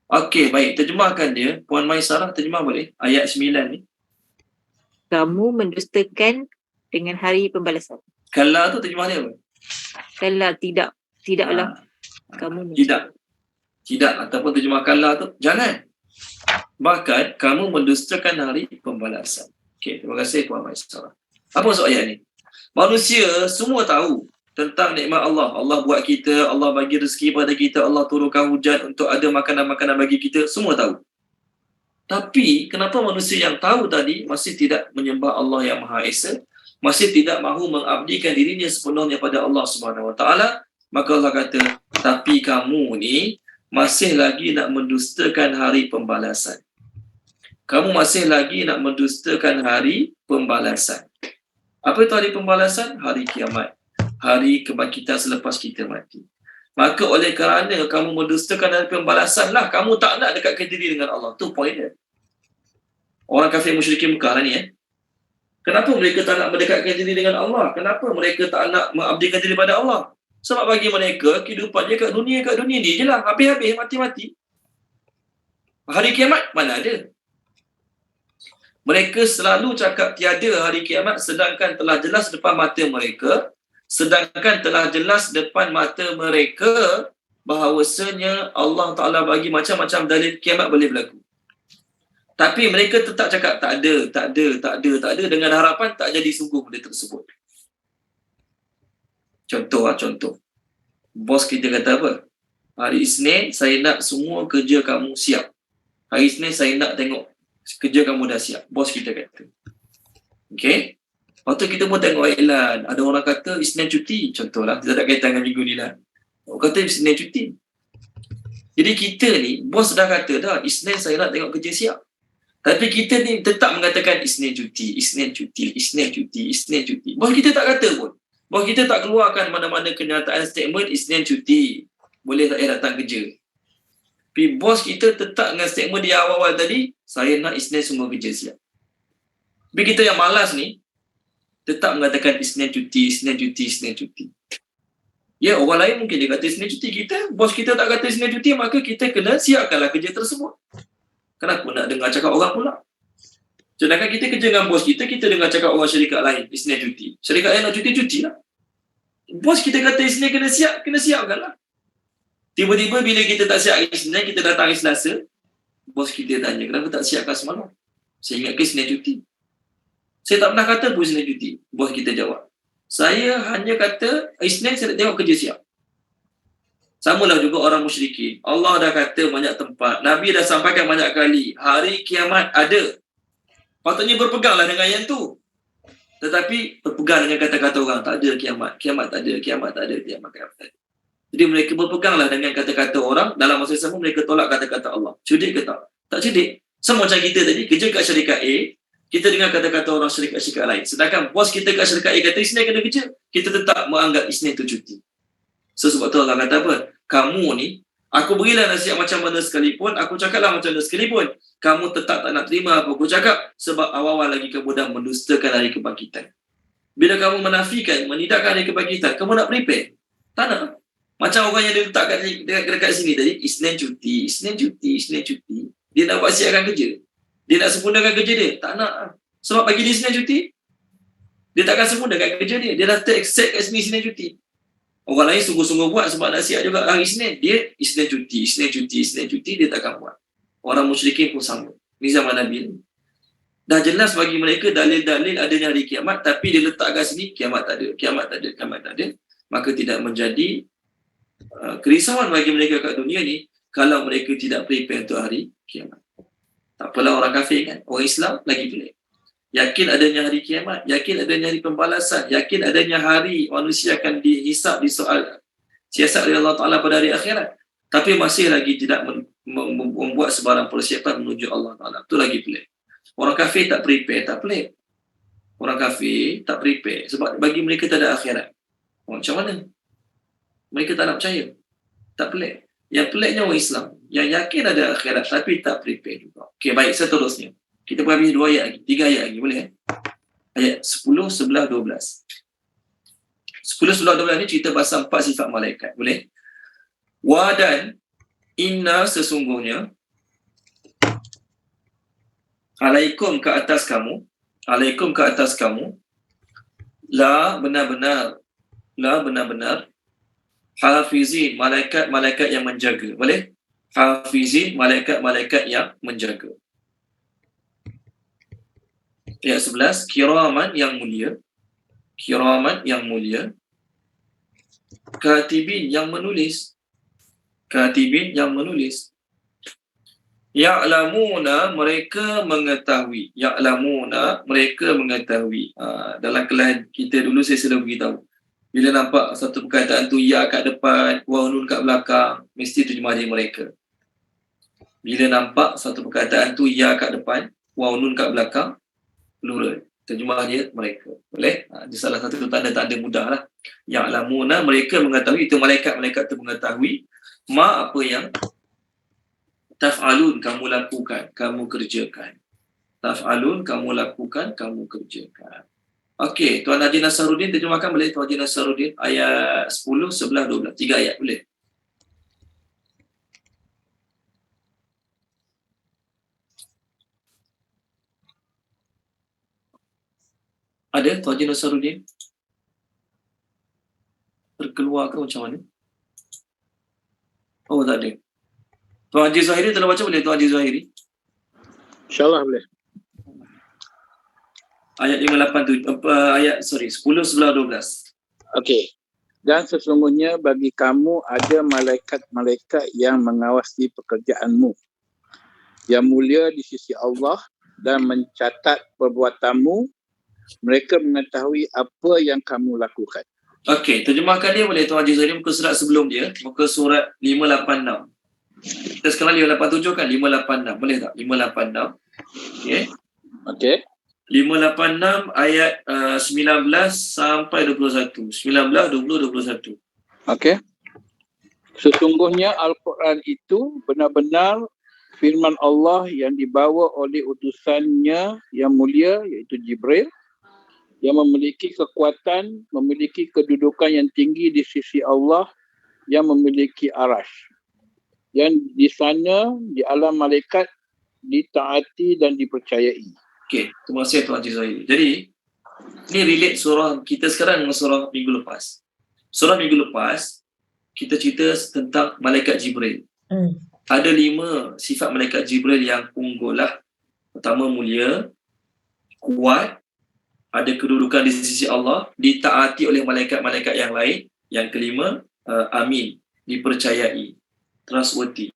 Okey, baik. Terjemahkan dia. Puan Maisarah, terjemah boleh? Ayat 9 ni. Kamu mendustakan dengan hari pembalasan. Kalla tu terjemah dia apa? Kalla, tidak. Tidaklah. Kamu Tidak. Ataupun terjemah kalla tu, jangan. Bahkan, kamu mendustakan hari pembalasan. Okey, terima kasih Puan Maisarah. Apa maksud ayat ni? Manusia semua tahu tentang nikmat Allah. Allah buat kita, Allah bagi rezeki pada kita, Allah turunkan hujan untuk ada makanan-makanan bagi kita, semua tahu. Tapi kenapa manusia yang tahu tadi masih tidak menyembah Allah yang Maha Esa, masih tidak mahu mengabdikan dirinya sepenuhnya pada Allah Subhanahu Wa Taala? Maka Allah kata, tapi kamu ni masih lagi nak mendustakan hari pembalasan. kamu masih lagi nak mendustakan hari pembalasan. Apa itu hari pembalasan? Hari kiamat. Hari kebangkitan selepas kita mati. Maka oleh kerana kamu mendustakan hari pembalasan lah, kamu tak nak dekatkan diri dengan Allah. Tu poin dia. Orang kafir musyrikin Mekah lah ni Kenapa mereka tak nak mendekatkan diri dengan Allah? Kenapa mereka tak nak mengabdikan diri pada Allah? Sebab bagi mereka, kehidupan dia kat dunia ni je lah. Habis-habis, mati-mati. Hari kiamat, mana ada? Mereka selalu cakap tiada hari kiamat, sedangkan telah jelas depan mata mereka, bahawasanya Allah Ta'ala bagi macam-macam dalil kiamat boleh berlaku. Tapi mereka tetap cakap tak ada dengan harapan tak jadi sungguh benda tersebut. Contoh. Bos kita kata apa? Hari Isnin saya nak semua kerja kamu siap. Hari Isnin saya nak tengok kerja kamu dah siap. Bos kita kata. Okey? Waktu kita pun tengok iklan, ada orang kata Isnin cuti. Contohlah, kita tak kaitan dengan minggu ni lah. Orang kata Isnin cuti. Jadi kita ni, bos dah kata dah, Isnin saya nak tengok kerja siap. Tapi kita ni tetap mengatakan Isnin cuti. Bos kita tak kata pun. Bos kita tak keluarkan mana-mana kenyataan statement Isnin cuti. Boleh tak datang kerja. Tapi bos kita tetap dengan statement di awal-awal tadi, saya nak Isnin semua kerja siap. Tapi kita yang malas ni, tetap mengatakan Isnin cuti. Ya, orang lain mungkin dia kata Isnin cuti. Bos kita tak kata Isnin cuti, maka kita kena siapkanlah kerja tersebut. Kenapa nak dengar cakap orang pula? Sedangkan kita kerja dengan bos kita dengar cakap orang syarikat lain, Isnin cuti. Syarikat lain nak cuti lah. Bos kita kata Isnin kena siapkan lah. Tiba-tiba bila kita tak siap Isnin, kita datang hari Selasa, bos kita tanya, kenapa tak siapkan semalam? Saya ingatkan Isnin cuti. Saya tak pernah kata pun Isnin cuti. Bos kita jawab, saya hanya kata Isnin saya nak tengok kerja siap. Samalah juga orang musyrikin. Allah dah kata banyak tempat. Nabi dah sampaikan banyak kali. Hari kiamat ada. Patutnya berpeganglah dengan yang tu. Tetapi berpegang dengan kata-kata orang. Tak ada kiamat. Kiamat tak ada. Jadi mereka berpeganglah dengan kata-kata orang. Dalam masa sama mereka tolak kata-kata Allah. Cerdik ke tak? Tak cerdik. Sama macam kita tadi. Kerja kat syarikat A. Kita dengar kata-kata orang syarikat lain. Sedangkan bos kita kat syarikat A kata Isnin kena kerja. Kita tetap menganggap Isnin tu cuti. Sebab tu Allah kata apa? Kamu ni, aku berilah nasihat macam mana sekalipun, aku cakaplah macam mana sekalipun, kamu tetap tak nak terima apa aku cakap, sebab awal-awal lagi kamu dah mendustakan hari kebangkitan. Bila kamu menafikan, menidakkan hari kebangkitan, kamu nak prepare? Tak nak. Macam orang yang diletakkan dekat sini tadi, Isnin cuti. Dia nak buat siapkan kerja. Dia nak sempurnakan kerja dia. Tak nak. Sebab bagi dia Isnin cuti, dia takkan sempurnakan kerja dia. Dia dah ter-accept kat sini Isnin cuti. Orang lain sungguh-sungguh buat sebab nak siap juga hari Isnin. Dia Isnin cuti, dia takkan buat. Orang musyrikin pun sama. Ni zaman Nabi ni. Dah jelas bagi mereka dalil-dalil adanya hari kiamat, tapi dia letak kat sini, kiamat tak ada. Maka tidak menjadi kerisauan bagi mereka kat dunia ni kalau mereka tidak prepare untuk hari kiamat. Tak apalah orang kafir kan. Orang Islam lagi pelik. Yakin adanya hari kiamat, yakin adanya hari pembalasan, yakin adanya hari manusia akan dihisap di soal siasat oleh Allah Ta'ala pada hari akhirat. Tapi masih lagi tidak membuat sebarang persiapan menuju Allah Ta'ala. Itu lagi pelik. Orang kafir tak prepare, tak pelik. Orang kafir tak prepare sebab bagi mereka tak ada akhirat. Macam mana? Mereka tak nak percaya. Tak pelik. Yang peliknya orang Islam yang yakin ada akhirat tapi tak prepare juga. Okey, baik, seterusnya. Kita berhabis 2 ayat lagi, 3 ayat lagi, boleh? Ayat 10, 11, 12. 10, 11, 12 ni cerita pasal 4 sifat malaikat, boleh? Dan inna sesungguhnya alaikum ke atas kamu la benar-benar hafizin, malaikat yang menjaga, boleh? Hafizin, malaikat yang menjaga. Ayat 11, kiraman yang mulia, katibin yang menulis, ya'lamuna mereka mengetahui, dalam kelas kita dulu saya selalu beritahu, bila nampak satu perkataan tu ya kat depan, waw nun kat belakang, mesti tu jemaah mereka. Bila nampak satu perkataan tu ya kat depan, waw nun kat belakang, plural. Terjemah dia mereka. Boleh? Dia salah satu tanda-tanda mudah lah. Ya'lamuna, mereka mengetahui, itu malaikat-malaikat itu mengetahui ma apa yang taf'alun, kamu lakukan, kamu kerjakan. Taf'alun, kamu lakukan, kamu kerjakan. Okey, Tuan Haji Nasaruddin terjemahkan boleh Tuan Haji Nasaruddin ayat 10, 11, 12. 3 ayat boleh. Ada Tuan Haji Nasaruddin? Terkeluar ke macam mana? Oh, tak ada. Tuan Haji Zahiri telah baca boleh Tuan Haji Zahiri? InsyaAllah boleh. Ayat 10, 11, 12. Okey. Dan sesungguhnya bagi kamu ada malaikat-malaikat yang mengawasi pekerjaanmu, yang mulia di sisi Allah dan mencatat perbuatanmu. Mereka mengetahui apa yang kamu lakukan. Okey, terjemahkan dia boleh Tuan Haji Zahiri, muka surat sebelum dia, muka surat 586. Kita sekarang 587 kan, 586. Boleh tak? 586. Okey. Okey. 586 ayat 19 sampai 21. 19, 20, 21. Okey. Sesungguhnya Al-Quran itu benar-benar firman Allah yang dibawa oleh utusannya yang mulia, iaitu Jibril, yang memiliki kekuatan, memiliki kedudukan yang tinggi di sisi Allah, yang memiliki arash. Yang di sana, di alam malaikat, ditaati dan dipercayai. Okey, terima kasih Tuan Haji Zahiri. Jadi, ni relate surah kita sekarang dengan surah minggu lepas. Surah minggu lepas, kita cerita tentang malaikat Jibril. Ada 5 sifat malaikat Jibril yang unggul lah. Pertama, mulia, kuat, ada kedudukan di sisi Allah, ditaati oleh malaikat-malaikat yang lain. Yang kelima, amin, dipercayai, trustworthy.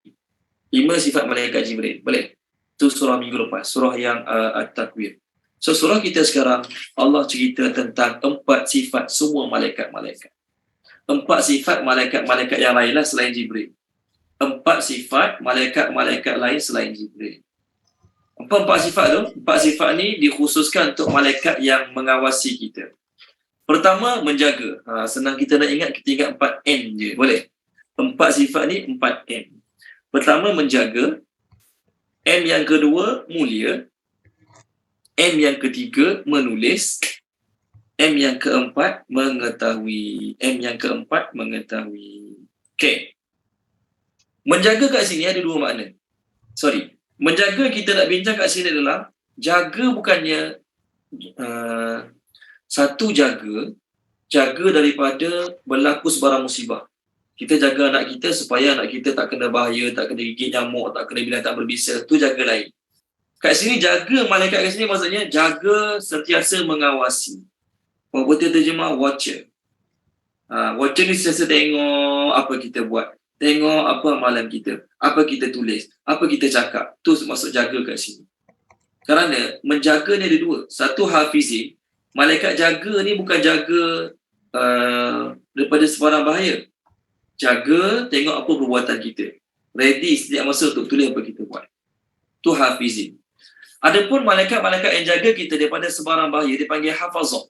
5 sifat malaikat Jibril. Boleh? Itu surah minggu lepas, surah yang At-Takwir. So surah kita sekarang, Allah cerita tentang 4 sifat semua malaikat-malaikat. 4 sifat malaikat-malaikat yang lain lah selain Jibril. 4 sifat malaikat-malaikat lain selain Jibril. 4 sifat tu, 4 sifat ni dikhususkan untuk malaikat yang mengawasi kita. Pertama, menjaga. Senang kita nak ingat, kita ingat 4M je. Boleh? 4 sifat ni 4M. Pertama, menjaga. M yang kedua, mulia. M yang ketiga, menulis. M yang keempat, mengetahui. M yang keempat, mengetahui. Okey. Menjaga kat sini ada 2 makna. Menjaga kita nak bincang kat sini adalah, jaga bukannya satu jaga daripada berlaku sebarang musibah. Kita jaga anak kita supaya anak kita tak kena bahaya, tak kena gigit nyamuk, tak kena binatang berbisa. Tu jaga lain. Kat sini jaga, malaikat kat sini maksudnya jaga, sentiasa mengawasi. Orang putih terjemah watcher. Watcher ni sentiasa tengok apa kita buat. Tengok apa amalan kita. Apa kita tulis. Apa kita cakap. Tu maksud jaga kat sini. Kerana menjaga ni ada 2. Satu, hafizin. Malaikat jaga ni bukan jaga daripada sebarang bahaya. Jaga, tengok apa perbuatan kita. Ready setiap masa untuk tulis apa kita buat. Tu hafizin. Adapun malaikat-malaikat yang jaga kita daripada sebarang bahaya, dipanggil hafazah.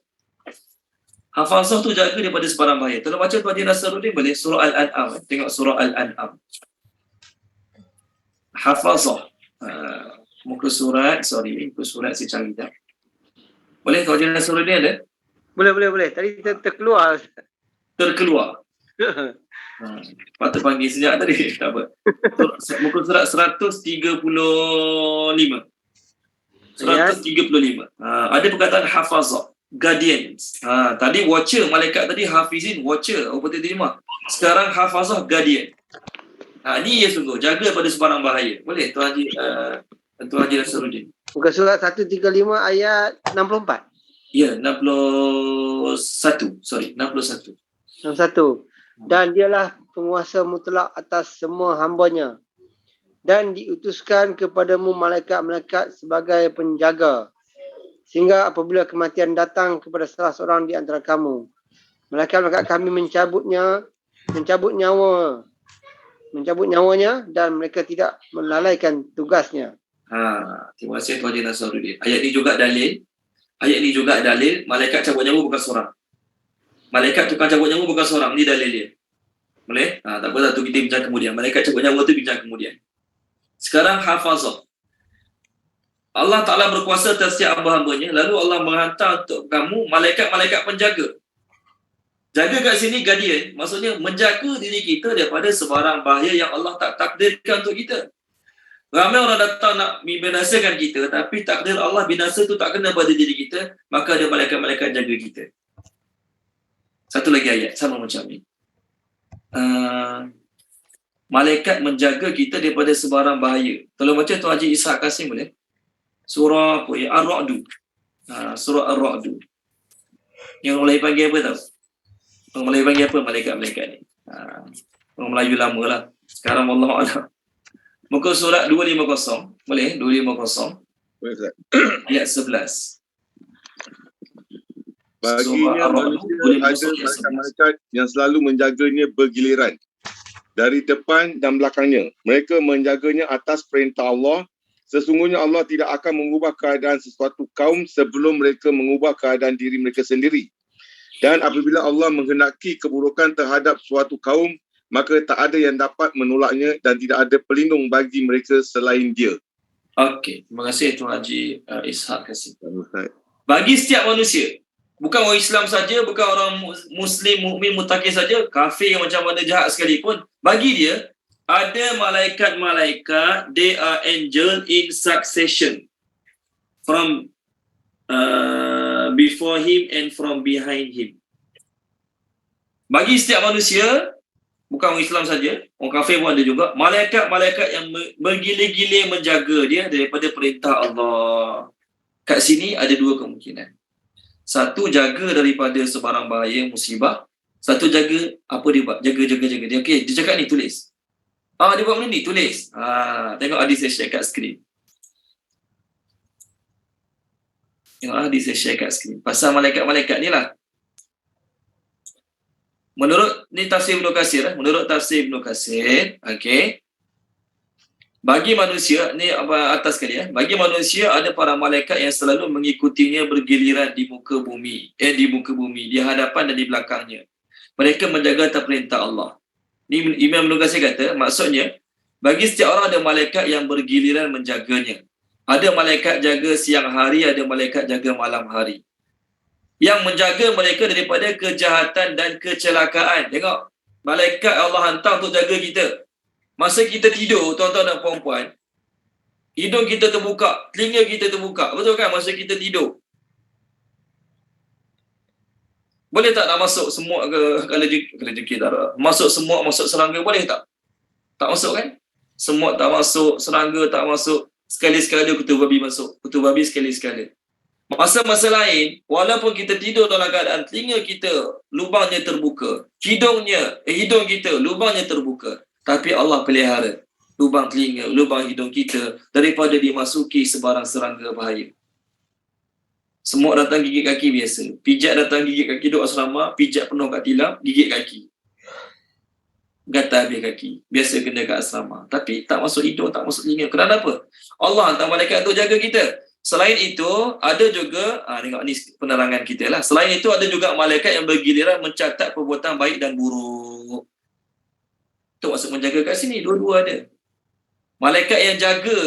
Hafazah tu jaga daripada sebarang bahaya. Tolong baca Tuan Haji Nasaruddin boleh? Surah Al-An'am. Tengok surah Al-An'am. Hafazah. Muka surat saya cari dah. Boleh Tuan Haji Nasaruddin ada? Boleh. Tadi terkeluar. Patut panggil sejak tadi. Tak apa. Muka surat 135. 135. Ada perkataan hafazah, guardians. Tadi watcher, malaikat tadi hafizin, watcher. Apa tadi terjemah? Sekarang hafazah, guardian. Ni ya sungguh jaga pada sebarang bahaya. Boleh Tuan Haji Nasaruddin. Muka surat 135 ayat 64. Ya, 61. 61. Dan dialah penguasa mutlak atas semua hambanya. Dan diutuskan kepadamu malaikat-malaikat sebagai penjaga. Sehingga apabila kematian datang kepada salah seorang di antara kamu, malaikat-malaikat kami mencabut nyawanya dan mereka tidak melalaikan tugasnya. Terima kasih Tuan Haji Nasaruddin. Ayat ni juga dalil malaikat cabut nyawa bukan seorang. Malaikat tukang cabut nyawa bukan seorang. Ni dalil dia. Boleh? Tak apa, tu kita bincang kemudian. Malaikat cabut nyawa tu bincang kemudian. Sekarang hafazah. Allah Ta'ala berkuasa atas setiap hamba-hambanya. Lalu Allah menghantar untuk kamu malaikat-malaikat penjaga. Jaga kat sini guardian. Maksudnya menjaga diri kita daripada sebarang bahaya yang Allah tak takdirkan untuk kita. Ramai orang datang nak membinasakan kita, tapi takdir Allah binasa tu tak kena pada diri kita, maka ada malaikat-malaikat jaga kita. Satu lagi ayat, sama macam ni. Malaikat menjaga kita daripada sebarang bahaya. Kalau baca Tuan Haji Ishak Kasim boleh? Surah apa ya? Ar-Ra'du. Surah Ar-Ra'du. Yang orang Melayu panggil apa tahu? Orang Melayu panggil apa malaikat-malaikat ni? Orang Melayu lama lah. Sekarang Wallahu'alam. Muka surat 250. Boleh? 250. Boleh, ayat 11. Baginya manusia ada malaikat-malaikat yang selalu menjaganya bergiliran dari depan dan belakangnya. Mereka menjaganya atas perintah Allah. Sesungguhnya Allah tidak akan mengubah keadaan sesuatu kaum sebelum mereka mengubah keadaan diri mereka sendiri. Dan apabila Allah menghendaki keburukan terhadap suatu kaum, maka tak ada yang dapat menolaknya dan tidak ada pelindung bagi mereka selain dia. Okey, terima kasih Tuan Haji Ishak Kasim. Bagi setiap manusia, bukan orang Islam saja, bukan orang Muslim, mukmin, muttaqin saja, kafir yang macam mana jahat sekalipun, bagi dia ada malaikat-malaikat, they are angel in succession from before him and from behind him. Bagi setiap manusia, bukan orang Islam saja, orang kafir pun ada juga, malaikat-malaikat yang bergilir-gilir menjaga dia daripada perintah Allah. Kat sini ada dua kemungkinan. Satu, jaga daripada sebarang bahaya, musibah. Satu, jaga apa dia buat? Jaga dia. Okey, dia cakap ni, tulis. Dia buat benda ni, tulis. Tengok hadis saya share kat skrin. Tengok hadis saya share kat skrin. Pasal malaikat-malaikat ni lah. Menurut ni tafsir Ibnu Katsir, menurut tafsir Ibnu Katsir, okey. Bagi manusia ni apa atas sekali bagi manusia ada para malaikat yang selalu mengikutinya bergiliran di muka bumi, di hadapan dan di belakangnya. Mereka menjaga atas perintah Allah. Ni Imam Ibnu Katsir kata, maksudnya bagi setiap orang ada malaikat yang bergiliran menjaganya. Ada malaikat jaga siang hari, ada malaikat jaga malam hari. Yang menjaga mereka daripada kejahatan dan kecelakaan. Tengok, malaikat Allah hantar untuk jaga kita. Masa kita tidur, tuan-tuan dan puan-puan, hidung kita terbuka, telinga kita terbuka. Betul kan masa kita tidur? Boleh tak nak masuk semut ke kalau jengkit darah? Masuk semut, masuk serangga, boleh tak? Tak masuk kan? Semut tak masuk, serangga tak masuk. Sekali-sekala kutu babi masuk. Kutu babi sekali-sekala. Masa-masa lain, walaupun kita tidur dalam keadaan telinga kita lubangnya terbuka, hidung kita lubangnya terbuka, tapi Allah pelihara lubang telinga, lubang hidung kita daripada dimasuki sebarang serangga bahaya. Semut datang gigit kaki biasa, pijat datang gigit kaki duduk asrama, pijat penuh kat tilam, gigit kaki, gatal habis kaki, biasa kena kat asrama, tapi tak masuk hidung, tak masuk telinga. Kenapa? Allah hantar malaikat untuk jaga kita. Selain itu, ada juga, tengok ni penerangan kita lah. Selain itu, ada juga malaikat yang bergiliran mencatat perbuatan baik dan buruk. Itu maksud menjaga kat sini, dua-dua ada. Malaikat yang jaga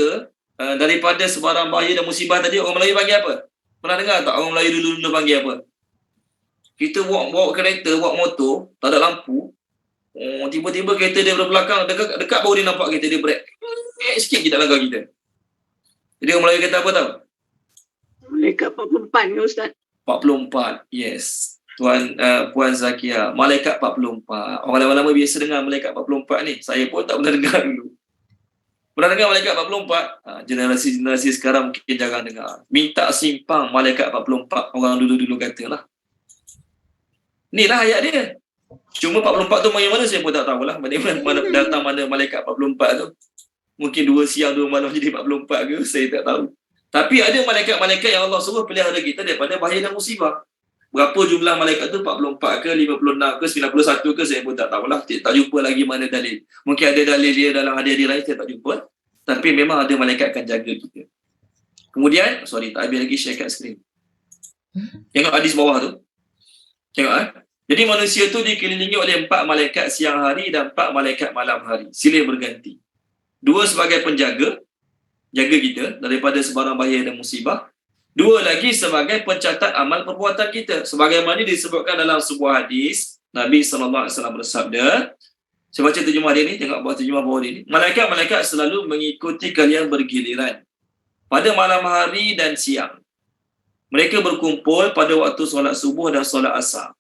daripada sebarang bahaya dan musibah tadi, orang Melayu panggil apa? Pernah dengar tak orang Melayu dulu panggil apa? Kita bawa kereta, bawa motor, tak ada lampu. Tiba-tiba kereta dia dari belakang, dekat baru dia nampak kereta dia brake. Sikit kita langgar kita. Jadi orang Melayu kata apa tau? Malaikat 44 ke Ustaz? 44, yes. Puan Zakia, malaikat 44. Orang lama-lama biasa dengar malaikat 44 ni. Saya pun tak pernah dengar dulu. Pernah dengar malaikat 44? Generasi-generasi sekarang mungkin jarang dengar. Minta simpang malaikat 44. Orang dulu-dulu kata lah. Inilah ayat dia. Cuma 44 tu main mana saya pun tak tahulah. Mana datang mana malaikat 44 tu. Mungkin 2 siang 2 malam jadi 44 ke, saya tak tahu. Tapi ada malaikat-malaikat yang Allah suruh pelihara kita daripada bahaya dan musibah. Berapa jumlah malaikat tu, 44 ke, 56 ke, 91 ke, saya pun tak tahulah. Tak jumpa lagi mana dalil. Mungkin ada dalil dia dalam hadis-hadis lain, saya tak jumpa. Tapi memang ada malaikat akan jaga kita. Kemudian, tak habis lagi share kat skrin. Tengok hadis bawah tu. Tengok Jadi manusia tu dikelilingi oleh 4 malaikat siang hari dan 4 malaikat malam hari. Silih berganti. 2 sebagai penjaga, jaga kita daripada sebarang bahaya dan musibah. 2 lagi sebagai pencatat amal perbuatan kita. Sebagaimana disebutkan dalam sebuah hadis, Nabi SAW bersabda, saya baca terjemah dia ni, tengok bawah terjemah bawah dia ni. Malaikat-malaikat selalu mengikuti kalian bergiliran pada malam hari dan siang. Mereka berkumpul pada waktu solat subuh dan solat asar.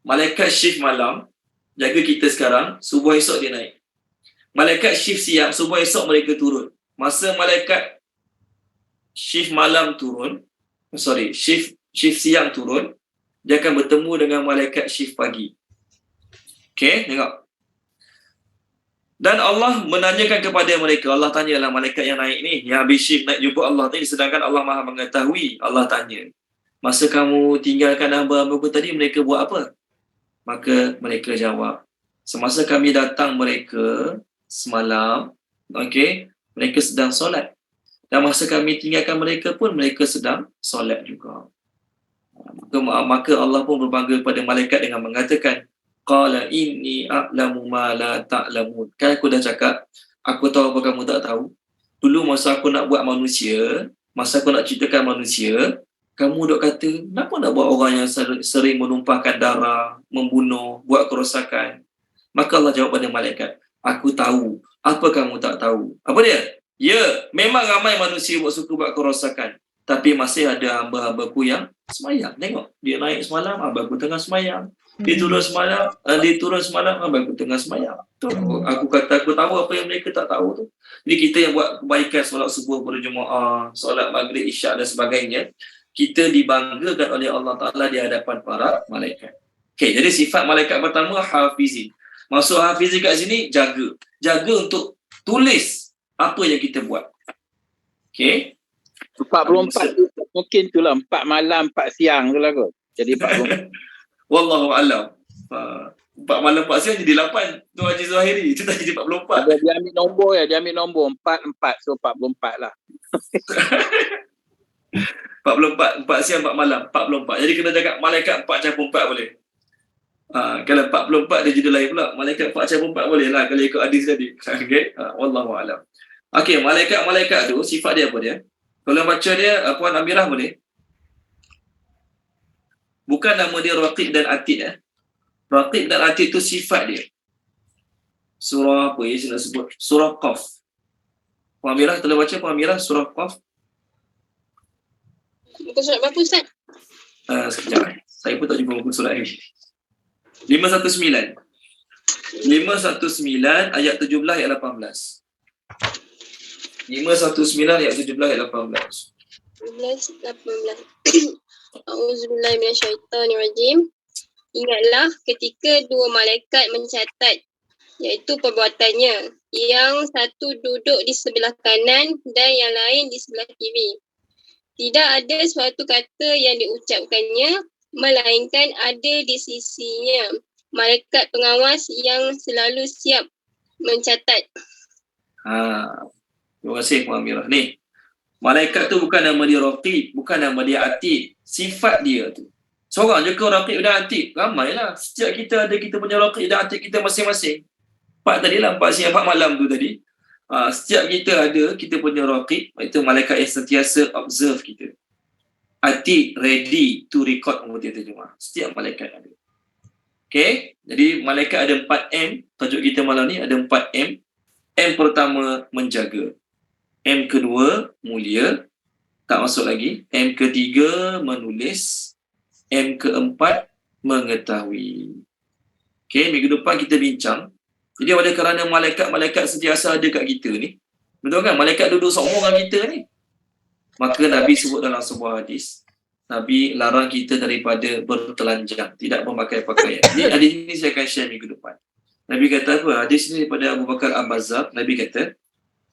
Malaikat shift malam jaga kita sekarang, subuh esok dia naik. Malaikat shift siang, subuh esok mereka turun. Masa malaikat shift malam turun, shift siang turun, dia akan bertemu dengan malaikat shift pagi. Okey, tengok. Dan Allah menanyakan kepada mereka, Allah tanyalah malaikat yang naik ni, yang habis shift naik jumpa Allah tadi, sedangkan Allah Maha mengetahui. Allah tanya, masa kamu tinggalkan hamba-hambaku tadi, mereka buat apa? Maka mereka jawab, semasa kami datang mereka semalam, mereka sedang solat. Dan masa kami tinggalkan mereka pun, mereka sedang solat juga. Maka Allah pun berbangga kepada malaikat dengan mengatakan, Qala inni a'lamu ma la ta'lamun. Kan aku dah cakap, aku tahu apa kamu tak tahu. Dulu masa aku nak buat manusia, masa aku nak ciptakan manusia, kamu dok kata, kenapa nak buat orang yang sering menumpahkan darah, membunuh, buat kerosakan? Maka Allah jawab pada malaikat, aku tahu, apa kamu tak tahu? Apa dia? Ya, memang ramai manusia suka buat kerosakan. Tapi masih ada hamba-hambaku yang semayang. Tengok, dia naik semalam, hamba aku tengah semayang. Dia turun semalam, hamba aku tengah semayang. Tu, aku kata, aku tahu apa yang mereka tak tahu tu. Jadi kita yang buat kebaikan, solat subuh, berjemaah, solat maghrib, isyak dan sebagainya, kita dibanggakan oleh Allah Ta'ala di hadapan para malaikat. Okey, jadi sifat malaikat pertama, hafizin. Maksud hafizin kat sini, jaga. Jaga untuk tulis apa yang kita buat. Okey. 44 mungkin itulah 4 malam 4 siang tu lah kot. Jadi 44. Wallahu a'lam. 4 malam 4 siang jadi 8 tu Haji Zahiri. Itu tak jadi 44. Dia ambil nombor ya, dia ambil nombor 4 so 44 lah. 44 siang 4 malam 44. Jadi kena jaga malaikat 4/4 boleh. Kalau 44 dia jadi lain pula. Malaikat 4/4 boleh lah kalau ikut hadis tadi. Okey. Wallahu a'lam. Okey, malaikat tu sifat dia apa dia? Kalau baca dia, Puan Amirah boleh? Bukan nama dia Raqib dan Atid. Raqib dan Atid tu sifat dia. Surah apa ya saya nak sebut? Surah Qaf. Puan Amirah telah baca Puan Amirah surah Qaf? Buku surat berapa Ustaz? Sekejap. Saya pun tak jumpa buku surat ni. 519. 519 ayat 17 ayat 18. 519 ayat 17 ayat 18. 18. Auzubillahi minasyaitonirrajim. Ingatlah ketika 2 malaikat mencatat, iaitu perbuatannya. Yang satu duduk di sebelah kanan dan yang lain di sebelah kiri. Tidak ada suatu kata yang diucapkannya, melainkan ada di sisinya malaikat pengawas yang selalu siap mencatat. Terima kasih Puan Amirah. Ni, malaikat tu bukan nama dia Raqib, bukan nama dia Atid. Sifat dia tu. Seorang je ke Raqib dan Atid? Ramailah. Setiap kita ada kita punya Raqib dan Atid kita masing-masing. 4 tadilah, 4 siang 4 malam tu tadi. Setiap kita ada kita punya Raqib, itu malaikat yang sentiasa observe kita. Atid ready to record pemutih terjemah. Setiap malaikat ada. Okay, jadi malaikat ada 4M. Tajuk kita malam ni ada 4M. M pertama menjaga. M kedua mulia, tak masuk lagi. M ketiga menulis. M keempat mengetahui. Okey, minggu depan kita bincang. Jadi oleh kerana malaikat sentiasa ada kat kita ni, betul kan? Malaikat duduk seumur dengan kita ni. Maka Nabi sebut dalam sebuah hadis, Nabi larang kita daripada bertelanjang, tidak memakai pakaian. Jadi hadis ini saya akan share minggu depan. Nabi kata apa? Hadis ini daripada Abu Bakar Al-Bazzar. Nabi kata,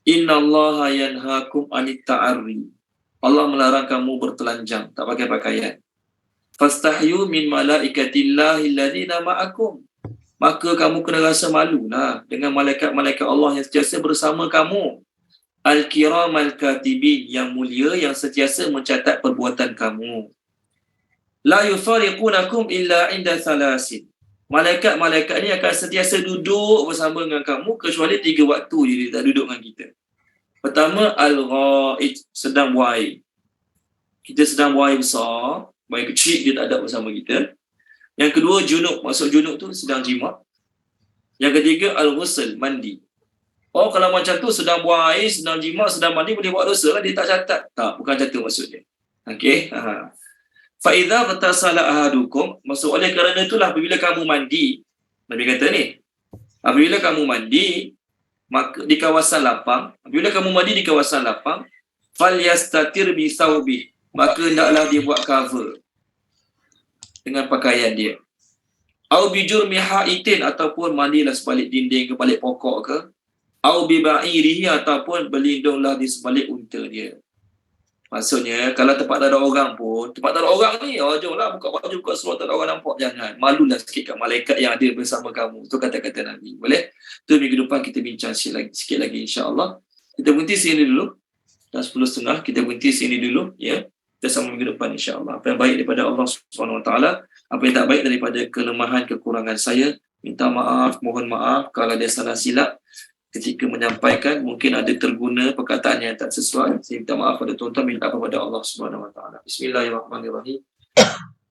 Innallaha yanhaakum anit ta'arri. Allah melarang kamu bertelanjang, tak pakai pakaian. Fastahyu min malaikatillahi alladhina ma'akum. Maka kamu kena rasa malu lah dengan malaikat-malaikat Allah yang sentiasa bersama kamu. al-kiramal katibin, yang mulia yang sentiasa mencatat perbuatan kamu. La yufariqunakum illa inda thalasin. Malaikat-malaikat ni akan sentiasa duduk bersama dengan kamu kecuali 3 waktu je dia tak duduk dengan kita. Pertama, al-ghaid, sedang buang air. Kita sedang buang air besar, buang air kecil, dia tak ada bersama kita. Yang kedua, junub. Maksud junub tu sedang jimat. Yang ketiga, al-ghusl, mandi. Oh, kalau macam tu sedang buang air, sedang jimat, sedang mandi, boleh buat dosa, dia tak catat. Tak, bukan catat maksudnya. Okey. Fa'idha ghatasala ahadukum, maksud oleh kerana itulah apabila kamu mandi, Nabi kata ni, apabila kamu mandi, maka di kawasan lapang, apabila kamu mandi di kawasan lapang, falyastatir bi thawbi, maka hendaklah dia buat cover dengan pakaian dia. Au bi jurmi haitin, ataupun mandilah sebalik dinding ke balik pokok ke, au bi ba'irihi, ataupun berlindunglah di sebalik unta dia. Maksudnya, kalau tempat tak ada orang pun, tempat tak ada orang ni, jomlah buka baju, buka seluar, tak ada orang nampak, jangan. Malulah sikit kat malaikat yang ada bersama kamu. Itu kata-kata Nabi. Boleh? Itu minggu depan kita bincang sikit lagi insya-Allah. Kita berhenti sini dulu. Dah 10.30, kita berhenti sini dulu. Ya. Kita sama minggu depan insya-Allah. Apa yang baik daripada Allah SWT, apa yang tak baik daripada kelemahan, kekurangan saya, minta maaf, mohon maaf kalau ada salah silap ketika menyampaikan, mungkin ada terguna perkataan yang tak sesuai. Saya minta maaf pada tuan-tuan, minta kepada Allah Subhanahu Wa Taala. Bismillahirrahmanirrahim.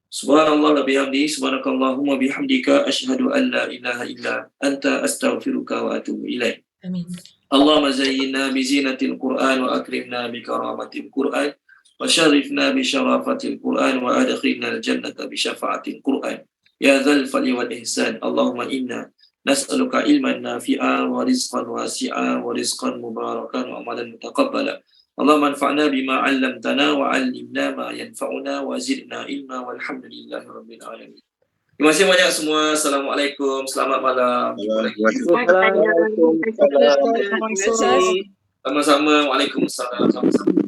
Subhanallah wa bihamdihi, subhanakallahumma bihamdika, asyhadu an la ilaha illa anta, astaghfiruka wa atubu ilaik. Amin. Allahumma zayyinna bi zinatil Qur'an wa akrimna bi karamatil Qur'an wa syarifna bi syarafatil Qur'an wa adkhilna al-jannata bi syafa'atil Qur'an. Ya dzal fadli wal ihsan. Allahumma inna nas'aluka ilman nafi'a wa rizqan wasi'a wa rizqan mubarakan wa amalan mutaqabbala. Allahumma anfa'na bima 'allamtana wa 'allimna ma yanfa'una wa zidna ilma walhamdulillahi rabbil alamin. Terima kasih banyak semua. Assalamualaikum. Selamat malam. Waalaikumsalam. Sama-sama. Waalaikumsalam. Sama-sama.